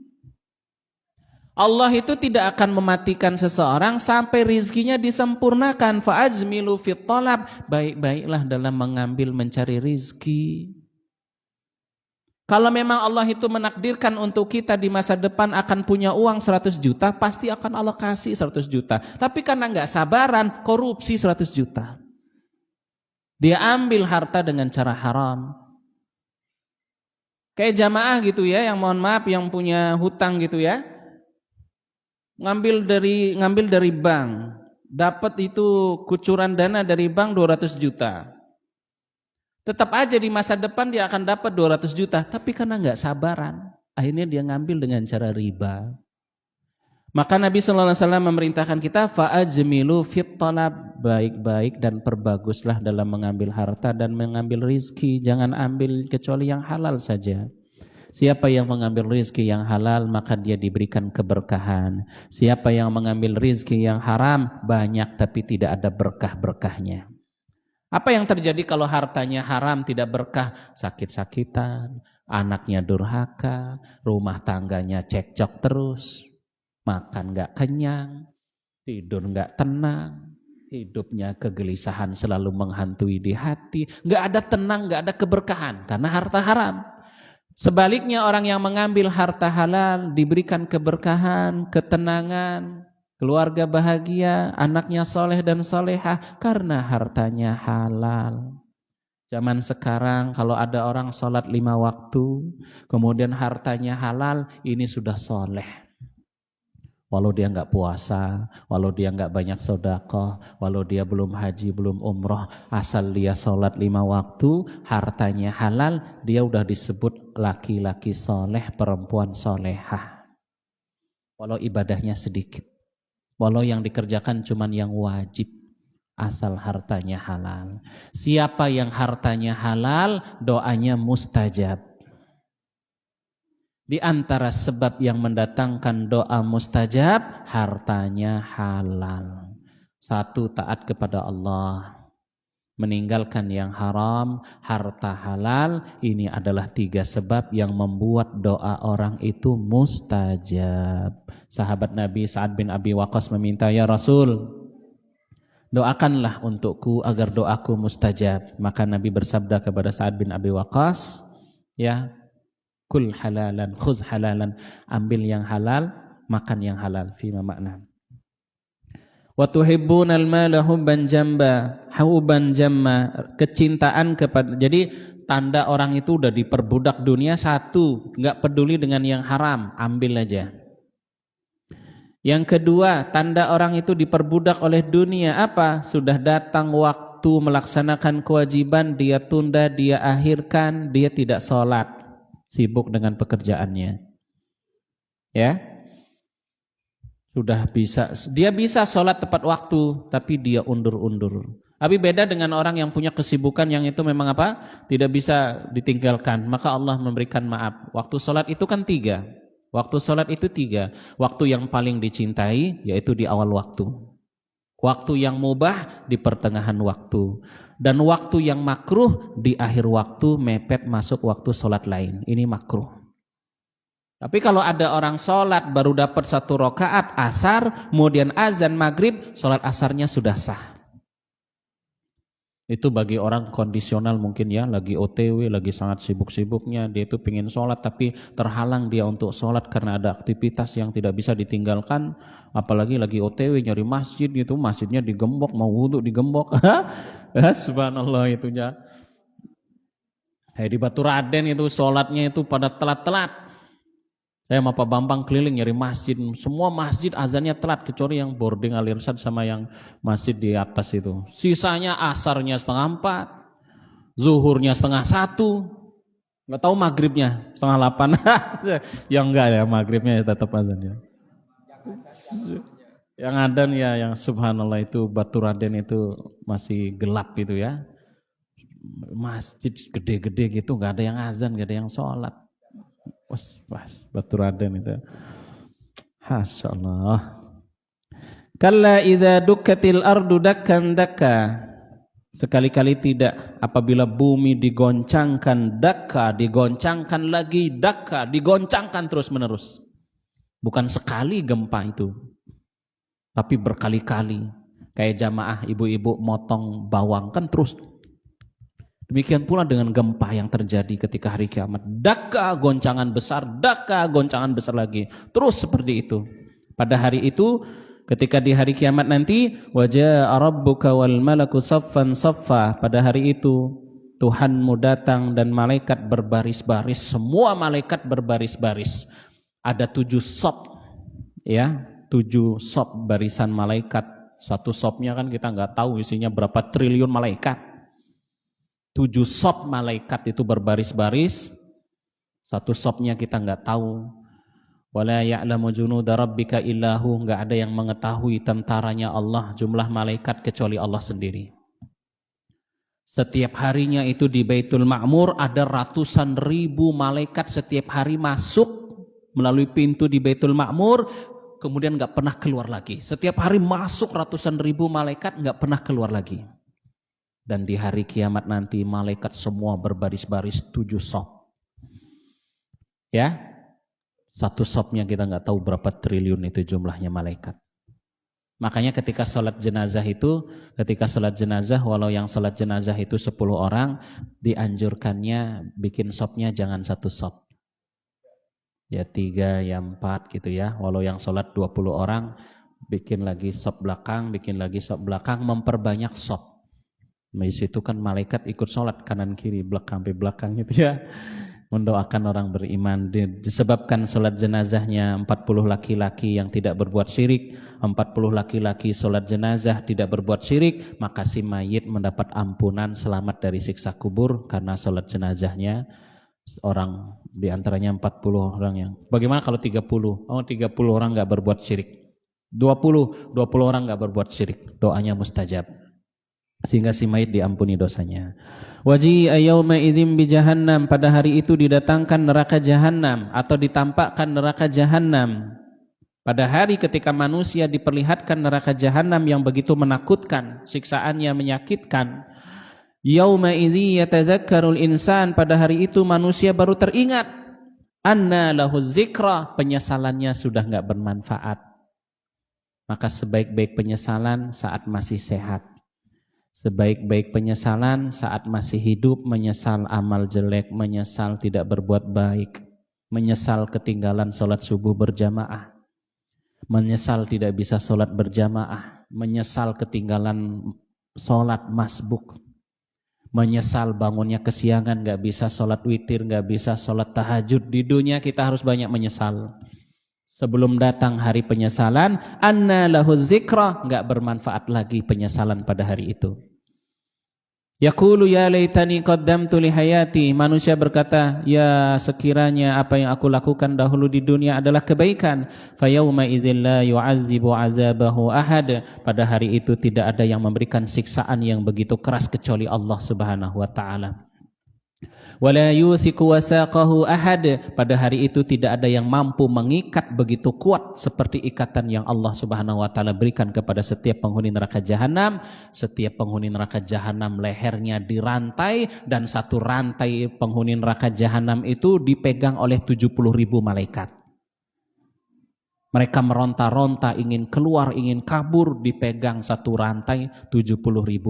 Allah itu tidak akan mematikan seseorang sampai rizkinya disempurnakan. Fa'ajmilu fit talab, baik-baiklah dalam mengambil mencari rizki. Kalau memang Allah itu menakdirkan untuk kita di masa depan akan punya uang 100 juta, pasti akan Allah kasih 100 juta. Tapi karena enggak sabaran, korupsi 100 juta. Dia ambil harta dengan cara haram. Kayak jamaah gitu ya, yang mohon maaf yang punya hutang gitu ya. Ngambil dari bank, dapat itu kucuran dana dari bank 200 juta. Tetap aja di masa depan dia akan dapat 200 juta, tapi karena enggak sabaran, akhirnya dia ngambil dengan cara riba. Maka Nabi sallallahu alaihi wasallam memerintahkan kita fa'ajmilu fit talab, baik-baik dan perbaguslah dalam mengambil harta dan mengambil rizki, jangan ambil kecuali yang halal saja. Siapa yang mengambil rizki yang halal maka dia diberikan keberkahan. Siapa yang mengambil rizki yang haram banyak tapi tidak ada berkah-berkahnya. Apa yang terjadi kalau hartanya haram, tidak berkah? Sakit-sakitan, anaknya durhaka, rumah tangganya cekcok terus, makan gak kenyang, tidur gak tenang, hidupnya kegelisahan selalu menghantui di hati, gak ada tenang, gak ada keberkahan karena harta haram. Sebaliknya orang yang mengambil harta halal diberikan keberkahan, ketenangan, keluarga bahagia, anaknya soleh dan solehah karena hartanya halal. Zaman sekarang kalau ada orang sholat 5 waktu, kemudian hartanya halal, ini sudah soleh. Walau dia nggak puasa, walau dia nggak banyak sedekah, walau dia belum haji, belum umroh, asal dia sholat 5 waktu, hartanya halal, dia udah disebut laki-laki soleh, perempuan solehah. Walau ibadahnya sedikit, walau yang dikerjakan cuman yang wajib, asal hartanya halal. Siapa yang hartanya halal, doanya mustajab. Di antara sebab yang mendatangkan doa mustajab, hartanya halal. 1, taat kepada Allah, meninggalkan yang haram, harta halal. Ini adalah 3 sebab yang membuat doa orang itu mustajab. Sahabat Nabi Sa'ad bin Abi Waqqas meminta, ya Rasul, doakanlah untukku agar doaku mustajab. Maka Nabi bersabda kepada Sa'ad bin Abi Waqqas, ya, kul halalan, khuz halalan, ambil yang halal, makan yang halal. Fima makna. Wa tuhibbunal mala hubban jamma, hubban jamma, kecintaan kepada. Jadi tanda orang itu udah diperbudak dunia, 1, enggak peduli dengan yang haram, ambil aja. Yang kedua, tanda orang itu diperbudak oleh dunia apa? Sudah datang waktu melaksanakan kewajiban, dia tunda, dia akhirkan, dia tidak sholat, sibuk dengan pekerjaannya. Ya, sudah dia bisa sholat tepat waktu, tapi dia undur-undur. Tapi beda dengan orang yang punya kesibukan yang itu memang apa? Tidak bisa ditinggalkan. Maka Allah memberikan maaf. Waktu sholat itu kan 3. Waktu sholat itu 3. Waktu yang paling dicintai yaitu di awal waktu. Waktu yang mubah di pertengahan waktu. Dan waktu yang makruh di akhir waktu, mepet masuk waktu sholat lain. Ini makruh. Tapi kalau ada orang sholat baru dapat 1 rakaat asar, kemudian azan maghrib, sholat asarnya sudah sah. Itu bagi orang kondisional mungkin ya, lagi OTW, lagi sangat sibuk-sibuknya, dia itu pengen sholat tapi terhalang dia untuk sholat karena ada aktivitas yang tidak bisa ditinggalkan, apalagi lagi OTW nyari masjid gitu, masjidnya digembok, mau wudhu digembok. Subhanallah itunya. Di Baturaden itu sholatnya itu pada telat-telat. Saya sama Pak Bambang keliling nyari masjid, semua masjid azannya telat kecuali yang boarding Al-Irsyad sama yang masjid di atas itu. Sisanya asarnya 3:30, zuhurnya 7:30, nggak tahu maghribnya 7:30. Yang enggak ya, maghribnya tetap azannya. Yang adan ya, yang subhanallah itu Baturaden itu masih gelap itu ya. Masjid gede-gede gitu, nggak ada yang azan, nggak ada yang sholat. Was Baturaden itu. Masya Allah. Kalla idza dukkatil ardu dakkan dakka. Sekali-kali tidak, apabila bumi digoncangkan, dakka, digoncangkan lagi, dakka, digoncangkan terus-menerus. Bukan sekali gempa itu, tapi berkali-kali. Kayak jamaah ibu-ibu motong bawang kan terus. Demikian pula dengan gempa yang terjadi ketika hari kiamat. Dakka goncangan besar, dakka goncangan besar lagi. Terus seperti itu. Pada hari itu, ketika di hari kiamat nanti, wajaa rabbuka wal malaku saffan saffa. Pada hari itu, Tuhanmu datang dan malaikat berbaris-baris. Semua malaikat berbaris-baris. Ada 7 sop, ya, 7 sop barisan malaikat. Satu sopnya kan kita nggak tahu isinya berapa triliun malaikat. 7 sop malaikat itu berbaris-baris. Satu sopnya kita nggak tahu. Wala ya'lamu junuda rabbika illahu, nggak ada yang mengetahui tentaranya Allah, jumlah malaikat kecuali Allah sendiri. Setiap harinya itu di Baitul Ma'mur ada ratusan ribu malaikat setiap hari masuk melalui pintu di Baitul Ma'mur, kemudian nggak pernah keluar lagi. Setiap hari masuk ratusan ribu malaikat, nggak pernah keluar lagi. Dan di hari kiamat nanti malaikat semua berbaris-baris 7 sop. Ya, satu sopnya kita nggak tahu berapa triliun itu jumlahnya malaikat. Makanya ketika sholat jenazah walau yang sholat jenazah itu 10 orang, dianjurkannya bikin sopnya jangan 1 sop. Ya 3, ya 4 gitu ya. Walau yang sholat 20 orang, bikin lagi sop belakang, memperbanyak sop. Di situ kan malaikat ikut sholat kanan kiri, belakang sampai belakang gitu ya. Mendoakan orang beriman. Disebabkan sholat jenazahnya 40 laki-laki yang tidak berbuat syirik, 40 laki-laki sholat jenazah tidak berbuat syirik, maka si mayit mendapat ampunan selamat dari siksa kubur karena sholat jenazahnya orang, diantaranya 40 orang yang. Bagaimana kalau 30? Oh 30 orang gak berbuat syirik. 20 orang gak berbuat syirik, doanya mustajab. Sehingga si mayit diampuni dosanya. Waji'a yauma idzin bi jahannam, pada hari itu didatangkan neraka jahanam atau ditampakkan neraka jahanam. Pada hari ketika manusia diperlihatkan neraka jahanam yang begitu menakutkan, siksaannya menyakitkan. Yauma idzi yatadzakkarul insan, pada hari itu manusia baru teringat. Anna lahu dzikra, penyesalannya sudah enggak bermanfaat. Maka sebaik-baik penyesalan saat masih sehat. Sebaik-baik penyesalan saat masih hidup, menyesal amal jelek, menyesal tidak berbuat baik, menyesal ketinggalan sholat subuh berjamaah, menyesal tidak bisa sholat berjamaah, menyesal ketinggalan sholat masbuk, menyesal bangunnya kesiangan, gak bisa sholat witir, gak bisa sholat tahajud. Di dunia kita harus banyak menyesal. Sebelum datang hari penyesalan, anna lahu dzikra, enggak bermanfaat lagi penyesalan pada hari itu. Yaqulu ya laitani qaddamtu li hayati, manusia berkata, ya sekiranya apa yang aku lakukan dahulu di dunia adalah kebaikan. Fa yauma idzil la yu'azzibu 'azabahu ahad, pada hari itu tidak ada yang memberikan siksaan yang begitu keras kecuali Allah Subhanahu wa taala. Wala yusiku wasaqahu ahad, pada hari itu tidak ada yang mampu mengikat begitu kuat seperti ikatan yang Allah Subhanahu wa taala berikan kepada setiap penghuni neraka jahanam. Setiap penghuni neraka jahanam lehernya dirantai, dan satu rantai penghuni neraka jahanam itu dipegang oleh 70.000 malaikat. Mereka meronta-ronta ingin keluar, ingin kabur, dipegang satu rantai 70.000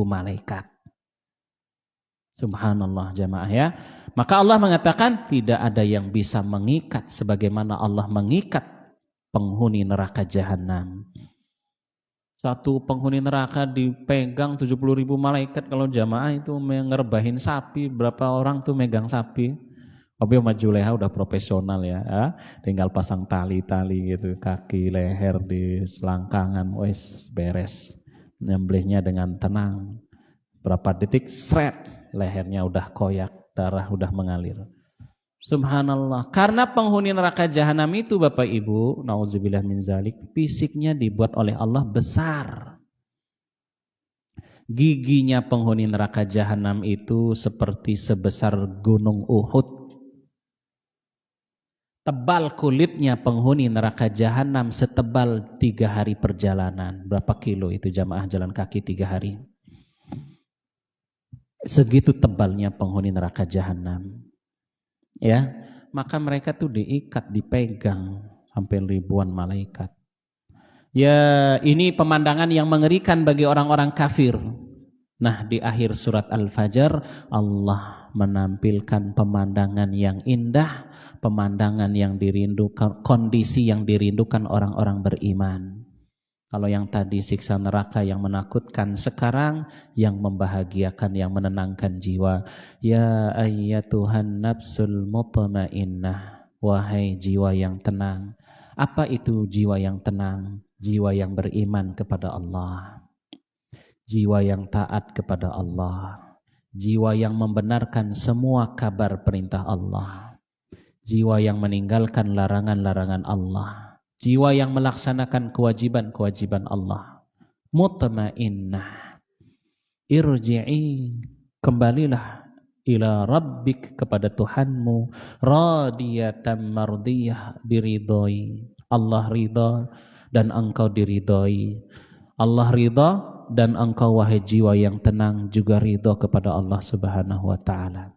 malaikat. Subhanallah jamaah ya. Maka Allah mengatakan tidak ada yang bisa mengikat sebagaimana Allah mengikat penghuni neraka jahanam. Satu penghuni neraka dipegang 70.000 malaikat. Kalau jamaah itu ngerbahin sapi, berapa orang tuh megang sapi? Tapi Mas Juleha udah profesional ya. Tinggal pasang tali-tali gitu, kaki, leher di selangkangan, wes beres. Nyembelihnya dengan tenang. Berapa detik, sret. Lehernya udah koyak, darah udah mengalir. Subhanallah. Karena penghuni neraka jahanam itu Bapak Ibu, nauzubillah min zalik, fisiknya dibuat oleh Allah besar. Giginya penghuni neraka jahanam itu seperti sebesar gunung Uhud. Tebal kulitnya penghuni neraka jahanam setebal 3 hari perjalanan. Berapa kilo itu jamaah jalan kaki 3 hari? Segitu tebalnya penghuni neraka jahanam. Ya, maka mereka tuh diikat, dipegang sampai ribuan malaikat. Ya, ini pemandangan yang mengerikan bagi orang-orang kafir. Nah, di akhir surat Al-Fajr Allah menampilkan pemandangan yang indah, pemandangan yang dirindukan, kondisi yang dirindukan orang-orang beriman. Kalau yang tadi siksa neraka yang menakutkan, sekarang yang membahagiakan, yang menenangkan jiwa. Ya ayyatuhan nafsul mutmainnah, wahai jiwa yang tenang. Apa itu jiwa yang tenang? Jiwa yang beriman kepada Allah, jiwa yang taat kepada Allah, jiwa yang membenarkan semua kabar perintah Allah, jiwa yang meninggalkan larangan-larangan Allah, jiwa yang melaksanakan kewajiban-kewajiban Allah. Mutmainnah, irji'i, kembalilah ila rabbik, kepada Tuhanmu, radiyatan mardiyah, diridhoi. Allah ridha dan engkau diridhoi. Allah ridha, dan engkau wahai jiwa yang tenang juga ridho kepada Allah Subhanahu wa taala.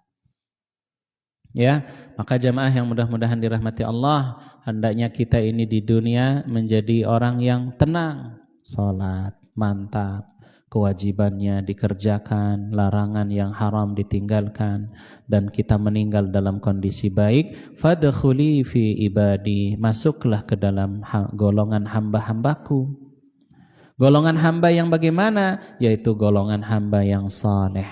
Ya, maka jamaah yang mudah-mudahan dirahmati Allah, hendaknya kita ini di dunia menjadi orang yang tenang, salat mantap, kewajibannya dikerjakan, larangan yang haram ditinggalkan, dan kita meninggal dalam kondisi baik. Fadkhuli fi ibadi, masuklah ke dalam golongan hamba-hambaku. Golongan hamba yang bagaimana? Yaitu golongan hamba yang saleh.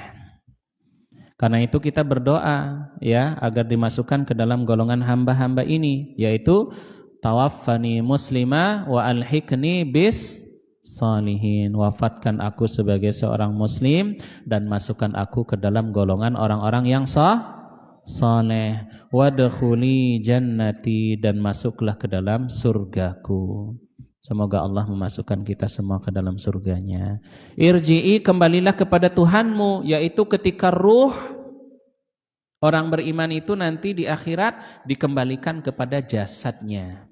Karena itu kita berdoa ya agar dimasukkan ke dalam golongan hamba-hamba ini, yaitu tawaffani muslima wa alhiqni bis salihin. Wafatkan aku sebagai seorang muslim dan masukkan aku ke dalam golongan orang-orang yang saleh. Wadkhuli jannati, dan masuklah ke dalam surgaku. Semoga Allah memasukkan kita semua ke dalam surganya. Irji'i, kembalilah kepada Tuhanmu, yaitu ketika ruh orang beriman itu nanti di akhirat dikembalikan kepada jasadnya.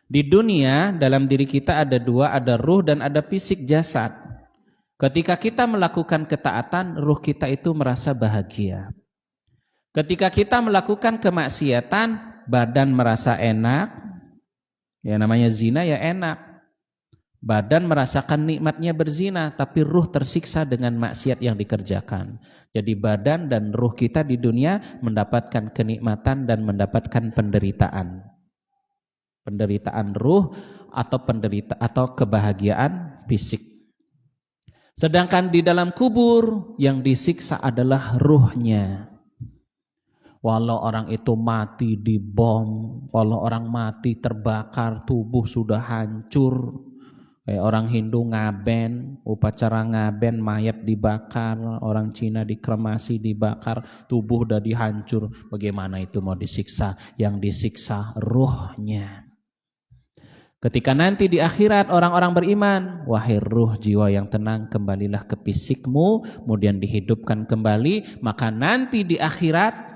Di dunia dalam diri kita ada dua, ada ruh dan ada fisik jasad. Ketika kita melakukan ketaatan, ruh kita itu merasa bahagia. Ketika kita melakukan kemaksiatan, badan merasa enak. Ya namanya zina ya enak. Badan merasakan nikmatnya berzina, tapi ruh tersiksa dengan maksiat yang dikerjakan. Jadi badan dan ruh kita di dunia mendapatkan kenikmatan dan mendapatkan penderitaan. Penderitaan ruh atau kebahagiaan fisik. Sedangkan di dalam kubur yang disiksa adalah ruhnya. Walau orang itu mati dibom, walau orang mati terbakar, tubuh sudah hancur. Kayak orang Hindu ngaben, upacara ngaben, mayat dibakar, orang Cina dikremasi, dibakar, tubuh udah dihancur. Bagaimana itu mau disiksa? Yang disiksa ruhnya. Ketika nanti di akhirat orang-orang beriman, wahai ruh jiwa yang tenang, kembalilah ke fisikmu, kemudian dihidupkan kembali, maka nanti di akhirat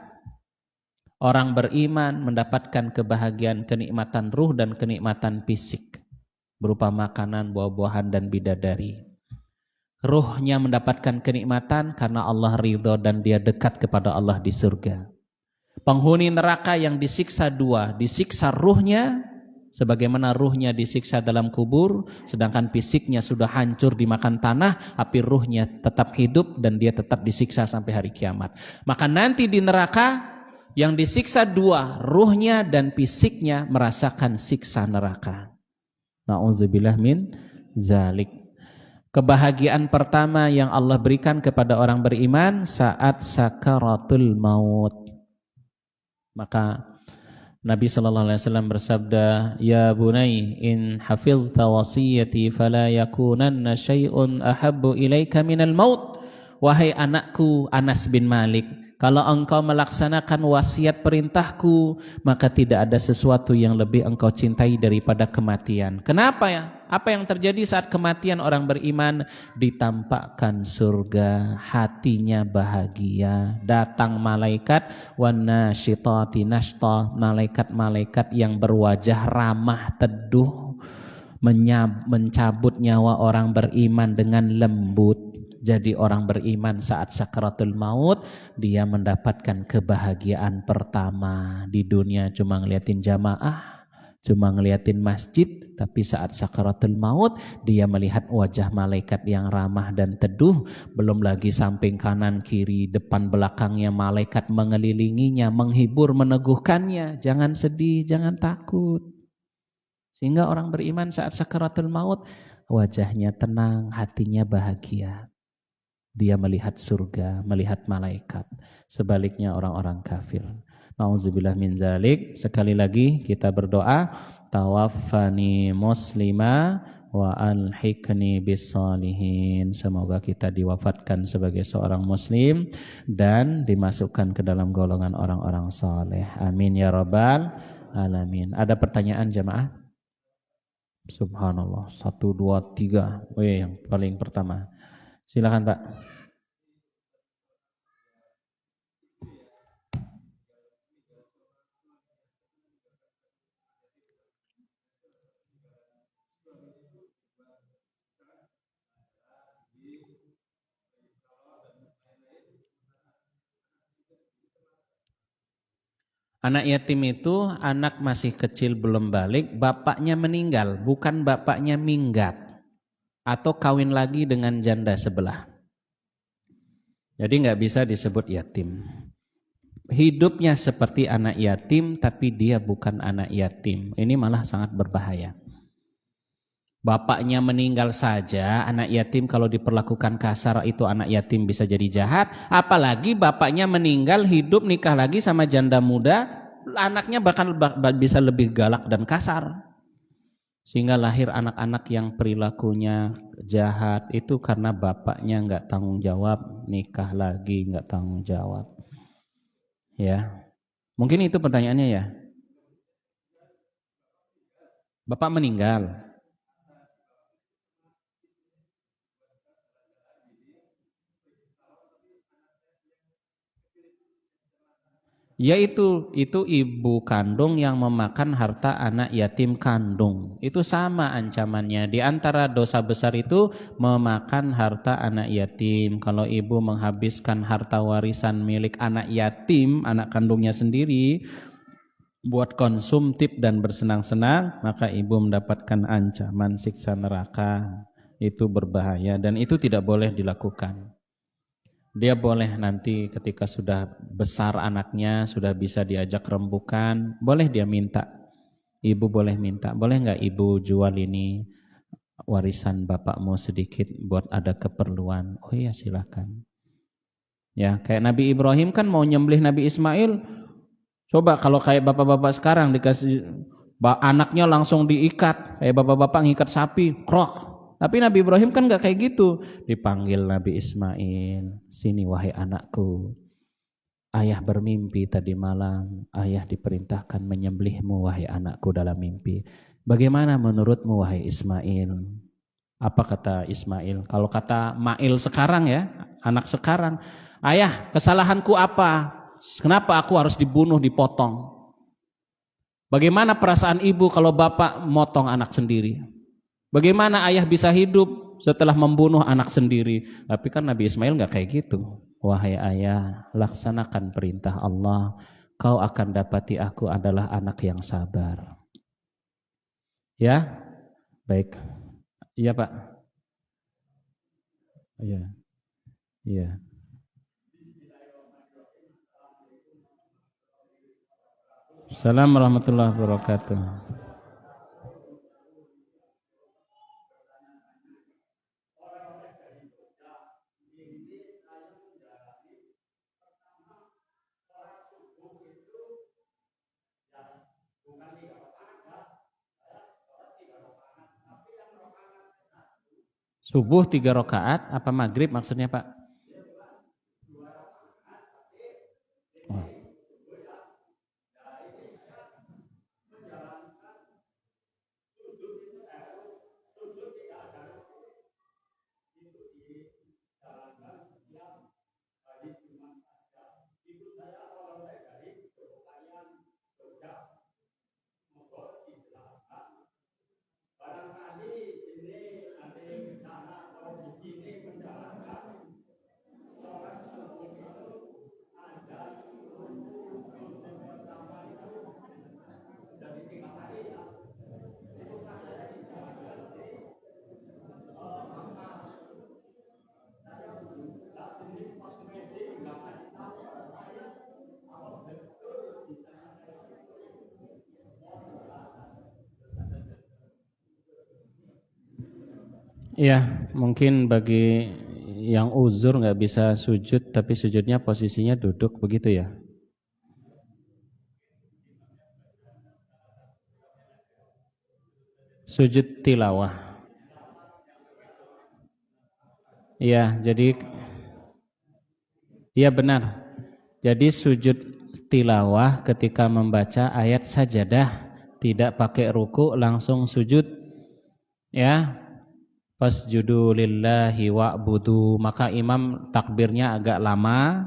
orang beriman mendapatkan kebahagiaan, kenikmatan ruh dan kenikmatan fisik berupa makanan, buah-buahan dan bidadari. Ruhnya mendapatkan kenikmatan karena Allah ridho dan dia dekat kepada Allah di surga. Penghuni neraka yang disiksa dua, disiksa ruhnya sebagaimana ruhnya disiksa dalam kubur, sedangkan fisiknya sudah hancur dimakan tanah, tapi ruhnya tetap hidup dan dia tetap disiksa sampai hari kiamat. Maka nanti di neraka yang disiksa dua, ruhnya dan fisiknya merasakan siksa neraka. Na'udzubillah min zalik. Kebahagiaan pertama yang Allah berikan kepada orang beriman saat sakaratul maut. Maka Nabi SAW bersabda, Ya bunai, in hafizta wasiyati fala yakunanna syai'un ahabbu ilaika minal maut. Wahai anakku Anas bin Malik, kalau engkau melaksanakan wasiat perintahku, maka tidak ada sesuatu yang lebih engkau cintai daripada kematian. Kenapa ya? Apa yang terjadi saat kematian orang beriman? Ditampakkan surga, hatinya bahagia. Datang malaikat, wanasyitati nashta, malaikat-malaikat yang berwajah ramah teduh, mencabut nyawa orang beriman dengan lembut. Jadi orang beriman saat sakaratul maut, dia mendapatkan kebahagiaan pertama. Di dunia cuma ngeliatin jamaah, cuma ngeliatin masjid, tapi saat sakaratul maut, dia melihat wajah malaikat yang ramah dan teduh. Belum lagi samping kanan, kiri, depan, belakangnya malaikat mengelilinginya, menghibur, meneguhkannya. Jangan sedih, jangan takut. Sehingga orang beriman saat sakaratul maut, wajahnya tenang, hatinya bahagia. Dia melihat surga, melihat malaikat. Sebaliknya orang-orang kafir. Nauzubillah min zalik. Sekali lagi kita berdoa, tawaffani muslima wa alhiqni bis-salihin. Semoga kita diwafatkan sebagai seorang muslim dan dimasukkan ke dalam golongan orang-orang saleh. Amin ya rabbal alamin. Ada pertanyaan jamaah? Subhanallah. 1, 2, 3. Oh iya, yang paling pertama. Silakan Pak. Anak yatim itu anak masih kecil belum balik, bapaknya meninggal, bukan bapaknya minggat atau kawin lagi dengan janda sebelah. Jadi nggak bisa disebut yatim. Hidupnya seperti anak yatim tapi dia bukan anak yatim. Ini malah sangat berbahaya. Bapaknya meninggal saja, anak yatim kalau diperlakukan kasar itu anak yatim bisa jadi jahat. Apalagi bapaknya meninggal, hidup nikah lagi sama janda muda, anaknya bakal bisa lebih galak dan kasar. Sehingga lahir anak-anak yang perilakunya jahat itu karena bapaknya nggak tanggung jawab, nikah lagi nggak tanggung jawab. Ya, mungkin itu pertanyaannya ya. Bapak meninggal. Ya itu ibu kandung yang memakan harta anak yatim kandung. Itu sama ancamannya. Di antara dosa besar itu memakan harta anak yatim. Kalau ibu menghabiskan harta warisan milik anak yatim, anak kandungnya sendiri, buat konsumtif dan bersenang-senang, maka ibu mendapatkan ancaman siksa neraka. Itu berbahaya dan itu tidak boleh dilakukan. Dia boleh nanti ketika sudah besar anaknya, sudah bisa diajak rembukan, boleh dia minta. Ibu boleh minta, boleh nggak ibu jual ini warisan bapakmu sedikit buat ada keperluan? Oh iya silakan. Ya kayak Nabi Ibrahim kan mau nyembelih Nabi Ismail. Coba kalau kayak bapak-bapak sekarang dikasih anaknya langsung diikat, kayak bapak-bapak ngikat sapi, krok. Tapi Nabi Ibrahim kan gak kayak gitu. Dipanggil Nabi Ismail, sini wahai anakku. Ayah bermimpi tadi malam, ayah diperintahkan menyembelihmu wahai anakku dalam mimpi. Bagaimana menurutmu wahai Ismail? Apa kata Ismail? Kalau kata Mail sekarang ya, anak sekarang. Ayah, kesalahanku apa? Kenapa aku harus dibunuh, dipotong? Bagaimana perasaan ibu kalau bapak motong anak sendiri? Bagaimana ayah bisa hidup setelah membunuh anak sendiri? Tapi kan Nabi Ismail gak kayak gitu. Wahai ayah, laksanakan perintah Allah. Kau akan dapati aku adalah anak yang sabar. Ya, baik. Iya Pak. Iya, iya. Assalamualaikum warahmatullahi wabarakatuh. Subuh 3 rakaat apa maghrib maksudnya Pak? Oh. Ya, mungkin bagi yang uzur nggak bisa sujud, tapi sujudnya posisinya duduk, begitu ya? Sujud tilawah. Iya, jadi iya benar. Jadi sujud tilawah ketika membaca ayat sajadah, tidak pakai ruku, langsung sujud. Ya. Fasjudu lillahi wa'budu, maka imam takbirnya agak lama,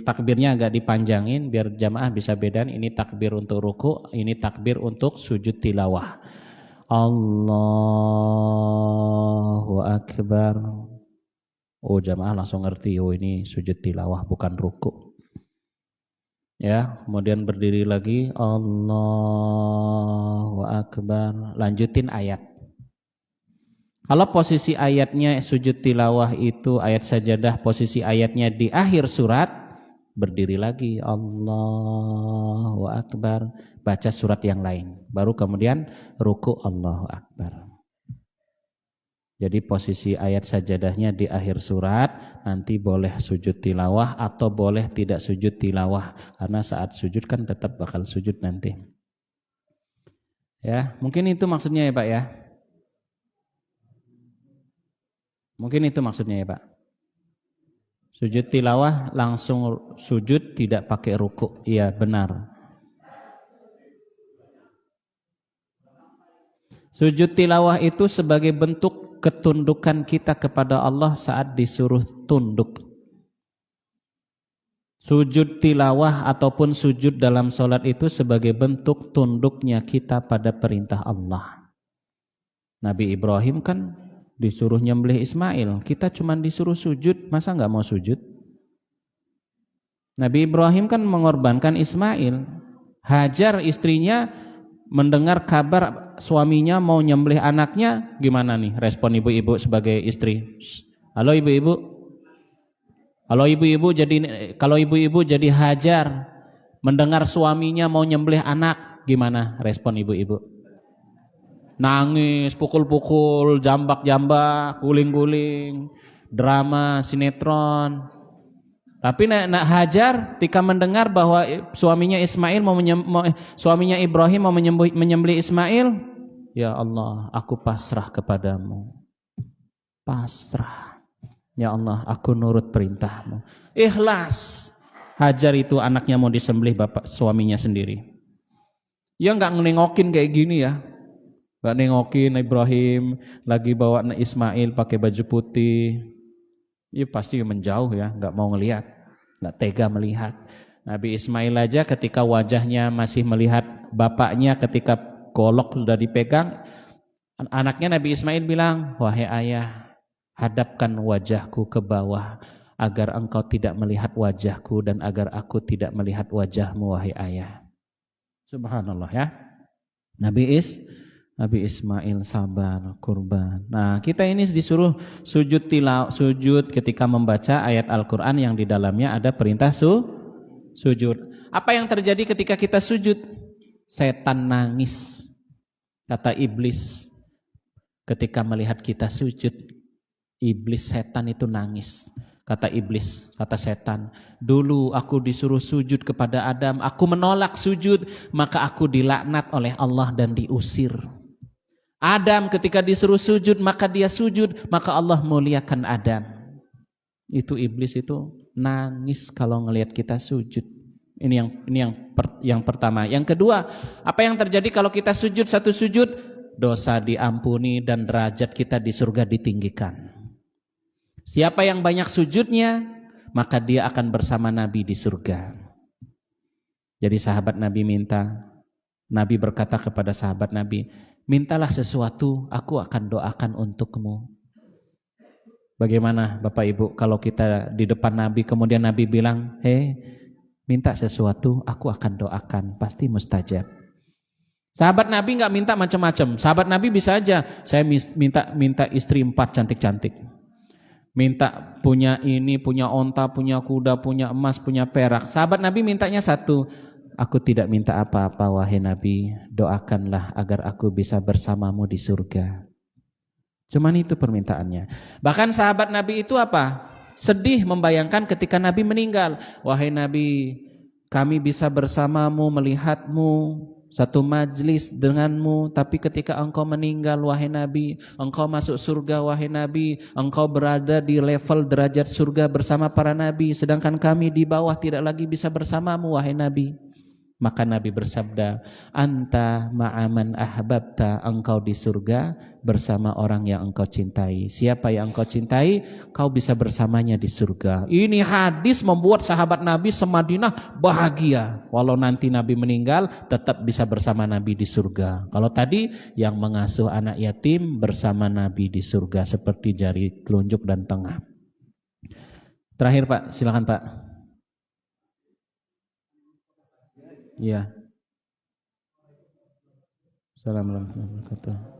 takbirnya agak dipanjangin biar jamaah bisa bedain ini takbir untuk ruku, ini takbir untuk sujud tilawah. Allahu akbar. Oh jamaah langsung ngerti, oh ini sujud tilawah bukan ruku. Ya, kemudian berdiri lagi, Allahu Akbar, lanjutin ayat. Kalau posisi ayatnya sujud tilawah itu ayat sajadah, posisi ayatnya di akhir surat, berdiri lagi, Allahu Akbar, baca surat yang lain, baru kemudian ruku, Allahu Akbar. Jadi posisi ayat sajadahnya di akhir surat, nanti boleh sujud tilawah atau boleh tidak sujud tilawah, karena saat sujud kan tetap bakal sujud nanti. Ya, mungkin itu maksudnya ya Pak ya. Mungkin itu maksudnya ya Pak. Sujud tilawah langsung sujud, tidak pakai ruku. Iya, benar. Sujud tilawah itu sebagai bentuk ketundukan kita kepada Allah saat disuruh tunduk. Sujud tilawah ataupun sujud dalam sholat itu sebagai bentuk tunduknya kita pada perintah Allah. Nabi Ibrahim kan disuruh nyembelih Ismail, kita cuma disuruh sujud, masa nggak mau sujud? Nabi Ibrahim kan mengorbankan Ismail. Hajar istrinya mendengar kabar suaminya mau nyembelih anaknya, gimana nih respon ibu-ibu sebagai istri? Halo ibu-ibu. Kalau ibu-ibu jadi Hajar mendengar suaminya mau nyembelih anak, gimana respon ibu-ibu? Nangis, pukul-pukul, jambak-jambak, guling-guling, drama, sinetron. Tapi nak Hajar ketika mendengar bahwa suaminya Ibrahim mau menyembelih Ismail, ya Allah, aku pasrah kepadamu. Pasrah. Ya Allah, aku nurut perintahmu. Ikhlas. Hajar itu anaknya mau disembelih bapak suaminya sendiri. Ya enggak nengokin kayak gini ya. Enggak nengokin Ibrahim lagi bawa Ismail pakai baju putih. Ya pasti menjauh ya, nggak mau ngelihat, nggak tega melihat. Nabi Ismail aja ketika wajahnya masih melihat bapaknya, ketika golok sudah dipegang, anaknya Nabi Ismail bilang, wahai ayah, hadapkan wajahku ke bawah agar engkau tidak melihat wajahku dan agar aku tidak melihat wajahmu, wahai ayah. Subhanallah ya. Nabi Ismail sabar, kurban. Nah, kita ini disuruh sujud ketika membaca ayat Al-Quran yang di dalamnya ada perintah sujud. Apa yang terjadi ketika kita sujud? Setan nangis. Kata iblis ketika melihat kita sujud, iblis setan itu nangis. Kata iblis, kata setan, dulu aku disuruh sujud kepada Adam, aku menolak sujud, maka aku dilaknat oleh Allah dan diusir. Adam ketika disuruh sujud maka dia sujud, maka Allah muliakan Adam. Itu iblis itu nangis kalau ngelihat kita sujud. Ini yang pertama. Yang kedua, apa yang terjadi kalau kita sujud satu sujud? Dosa diampuni dan derajat kita di surga ditinggikan. Siapa yang banyak sujudnya, maka dia akan bersama Nabi di surga. Jadi sahabat Nabi Nabi berkata kepada sahabat Nabi, mintalah sesuatu, aku akan doakan untukmu. Bagaimana Bapak Ibu kalau kita di depan Nabi, kemudian Nabi bilang, minta sesuatu, aku akan doakan, pasti mustajab. Sahabat Nabi nggak minta macam-macam. Sahabat Nabi bisa aja, saya minta istri 4 cantik-cantik. Minta punya ini, punya onta, punya kuda, punya emas, punya perak. Sahabat Nabi mintanya satu, aku tidak minta apa-apa wahai Nabi, doakanlah agar aku bisa bersamamu di surga. Cuman itu permintaannya. Bahkan sahabat Nabi itu apa? Sedih membayangkan ketika Nabi meninggal. Wahai Nabi, kami bisa bersamamu, melihatmu, satu majlis denganmu, tapi ketika engkau meninggal wahai Nabi, engkau masuk surga wahai Nabi, engkau berada di level derajat surga bersama para Nabi, sedangkan kami di bawah tidak lagi bisa bersamamu wahai Nabi. Maka Nabi bersabda, anta ma'aman ahbabta, engkau di surga bersama orang yang engkau cintai. Siapa yang engkau cintai, kau bisa bersamanya di surga. Ini hadis membuat sahabat Nabi semadinah bahagia. Walau nanti Nabi meninggal, tetap bisa bersama Nabi di surga. Kalau tadi yang mengasuh anak yatim bersama Nabi di surga seperti jari telunjuk dan tengah. Terakhir Pak, silakan Pak. Iya. Assalamualaikum warahmatullahi wabarakatuh.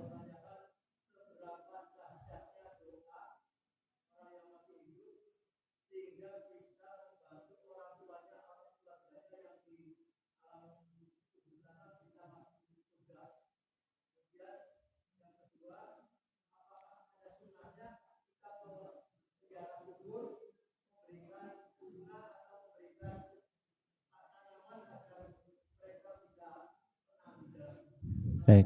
Baik.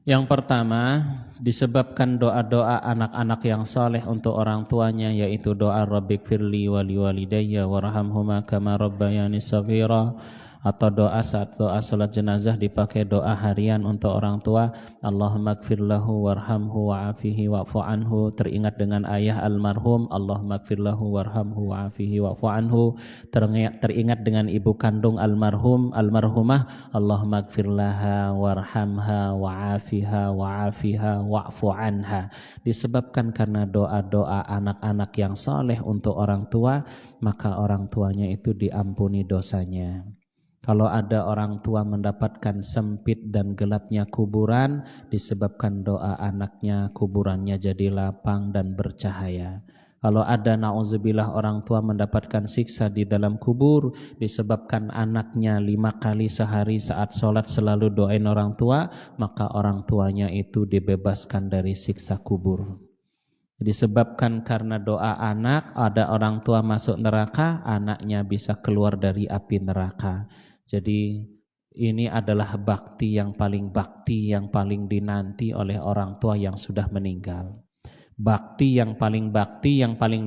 Yang pertama, disebabkan doa-doa anak-anak yang saleh untuk orang tuanya, yaitu doa Rabbighfirli wa liwalidayya warhamhuma kama rabbayani shaghira, atau doa saat doa salat jenazah dipakai doa harian untuk orang tua, Allahumma ighfir lahu warhamhu wa'afihi wa'fu anhu, teringat dengan ayah almarhum, Allahumma ighfir lahu warhamhu wa'afihi wa'fu anhu, teringat dengan ibu kandung almarhumah, Allahumma ighfir laha warhamha wa'afiha wa'afiha wa'fu anha. Disebabkan karena doa-doa anak-anak yang saleh untuk orang tua, maka orang tuanya itu diampuni dosanya. Kalau ada orang tua mendapatkan sempit dan gelapnya kuburan, disebabkan doa anaknya, kuburannya jadi lapang dan bercahaya. Kalau ada na'udzubillah orang tua mendapatkan siksa di dalam kubur, disebabkan anaknya 5 kali sehari saat sholat selalu doain orang tua, maka orang tuanya itu dibebaskan dari siksa kubur. Disebabkan karena doa anak, ada orang tua masuk neraka, anaknya bisa keluar dari api neraka. Jadi ini adalah bakti yang paling dinanti oleh orang tua yang sudah meninggal. Bakti yang paling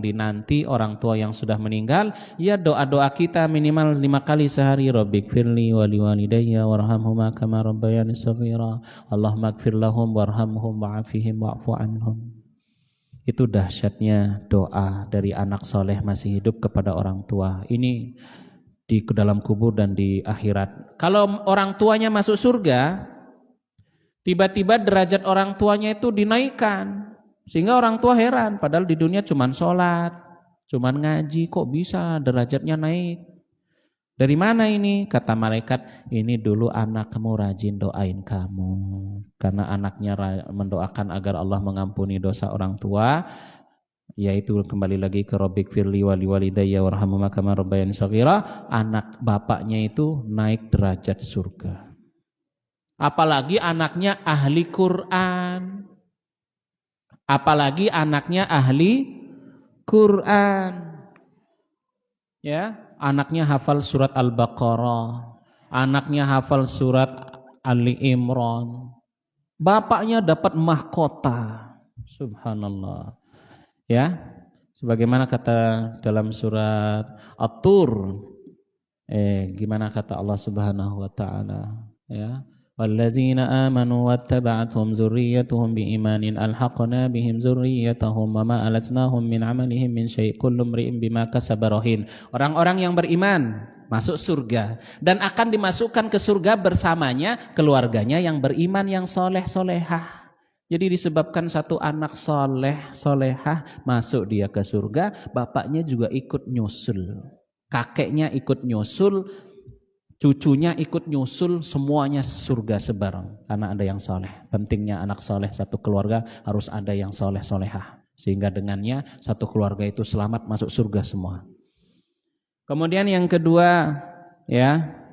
dinanti orang tua yang sudah meninggal, ya doa-doa kita minimal 5 kali sehari. Rabbighfirli wa liwalidayya warhamhuma kama rabbayani shaghira, Allahumma ighfir lahum warhamhum wa'afihim wa'fu anhum. Itu dahsyatnya doa dari anak soleh masih hidup kepada orang tua. Ini di dalam kubur dan di akhirat. Kalau orang tuanya masuk surga, tiba-tiba derajat orang tuanya itu dinaikkan, sehingga orang tua heran, padahal di dunia cuman sholat, cuman ngaji, kok bisa derajatnya naik? Dari mana ini? Kata malaikat, ini dulu anak kamu rajin doain kamu, karena anaknya mendoakan agar Allah mengampuni dosa orang tua, yaitu kembali lagi ke Rabbighfirli wa liwalidayya warhamhuma kama rabbayani shaghira, anak bapaknya itu naik derajat surga. Apalagi anaknya ahli Quran. Apalagi anaknya ahli Quran. Ya, anaknya hafal surat Al-Baqarah, anaknya hafal surat Ali Imran. Bapaknya dapat mahkota. Subhanallah. Ya, sebagaimana kata dalam surat At-Tur, gimana kata Allah Subhanahu wa taala, ya, walladzina amanu wattaba'athum dzurriyyatuhum biimanin alhaqna bihim dzurriyyatahum wama alatnahum min amalihim min syai' kullu imri'in bima kasaba rahin. Orang-orang yang beriman masuk surga dan akan dimasukkan ke surga bersamanya keluarganya yang beriman yang soleh solehah. Jadi disebabkan satu anak solehah masuk dia ke surga, bapaknya juga ikut nyusul, kakeknya ikut nyusul, cucunya ikut nyusul, semuanya surga sebarang karena ada yang soleh. Pentingnya anak soleh satu keluarga harus ada yang solehah, sehingga dengannya satu keluarga itu selamat masuk surga semua. Kemudian yang kedua, ya,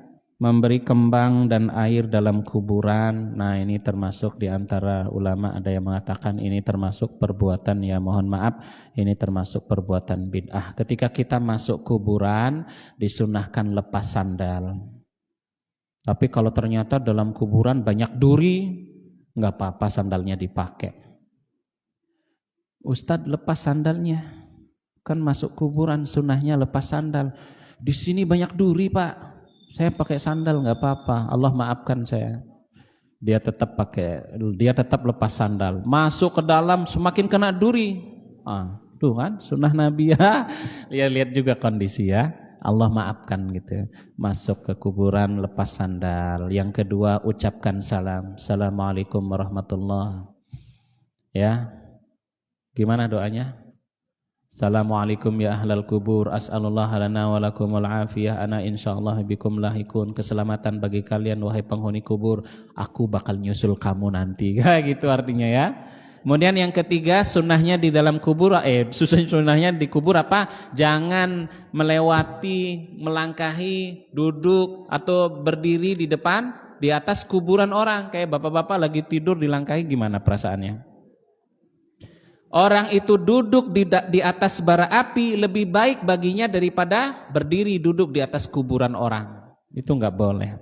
memberi kembang dan air dalam kuburan. Nah, ini termasuk di antara ulama ada yang mengatakan ini termasuk perbuatan, ya mohon maaf, ini termasuk perbuatan bid'ah. Ketika kita masuk kuburan disunahkan lepas sandal. Tapi kalau ternyata dalam kuburan banyak duri, enggak apa-apa sandalnya dipakai. Ustadz, lepas sandalnya, kan masuk kuburan sunahnya lepas sandal. Di sini banyak duri, Pak. Saya pakai sandal enggak apa-apa, Allah maafkan saya. Dia tetap lepas sandal. Masuk ke dalam semakin kena duri. Tuh kan sunnah Nabi ya. Lihat juga kondisi ya. Allah maafkan gitu. Masuk ke kuburan lepas sandal. Yang kedua ucapkan salam. Assalamualaikum warahmatullahi. Ya. Gimana doanya? Assalamualaikum ya ahlal kubur, as'alullah lana wa lakumul afiyah, ana insyaallah bikum lahikun. Keselamatan bagi kalian wahai penghuni kubur, aku bakal nyusul kamu nanti. Gitu artinya ya. Kemudian yang ketiga, sunnahnya di dalam kubur, sunnahnya di kubur apa? Jangan melewati, melangkahi, duduk atau berdiri di depan, di atas kuburan orang. Kayak bapak-bapak lagi tidur dilangkahi, gimana perasaannya? Orang itu duduk di atas bara api lebih baik baginya daripada berdiri duduk di atas kuburan orang. Itu enggak boleh.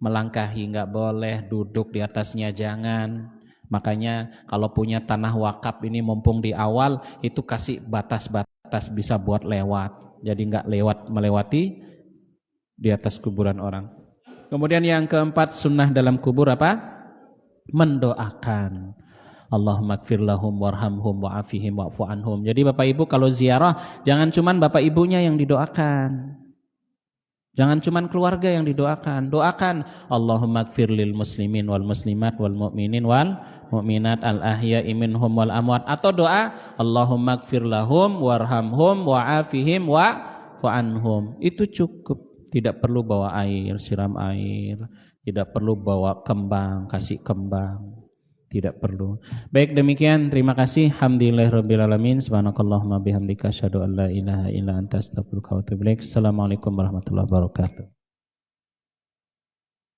Melangkahi enggak boleh, duduk di atasnya jangan. Makanya kalau punya tanah wakaf ini mumpung di awal itu kasih batas-batas bisa buat lewat. Jadi enggak melewati di atas kuburan orang. Kemudian yang keempat, sunnah dalam kubur apa? Mendoakan. Allahumma gfir lahum warhamhum wa'afihim wa'fu anhum. Jadi Bapak Ibu kalau ziarah jangan cuman Bapak Ibunya yang didoakan. Jangan cuman keluarga yang didoakan. Doakan Allahumma gfir lil muslimin wal muslimat wal mu'minin wal mu'minat al ahya'i minhum wal amwat. Atau doa Allahumma gfir lahum warhamhum wa'afihim wa'fu anhum. Itu cukup. Tidak perlu bawa air, siram air. Tidak perlu bawa kembang, kasih kembang. Tidak perlu. Baik, demikian, terima kasih. Alhamdulillahirabbil alamin. Subhanakallahumma bihamdika asyhadu an la ilaha illa anta astaghfiruka wa atubu ilaik. Assalamualaikum warahmatullahi wabarakatuh.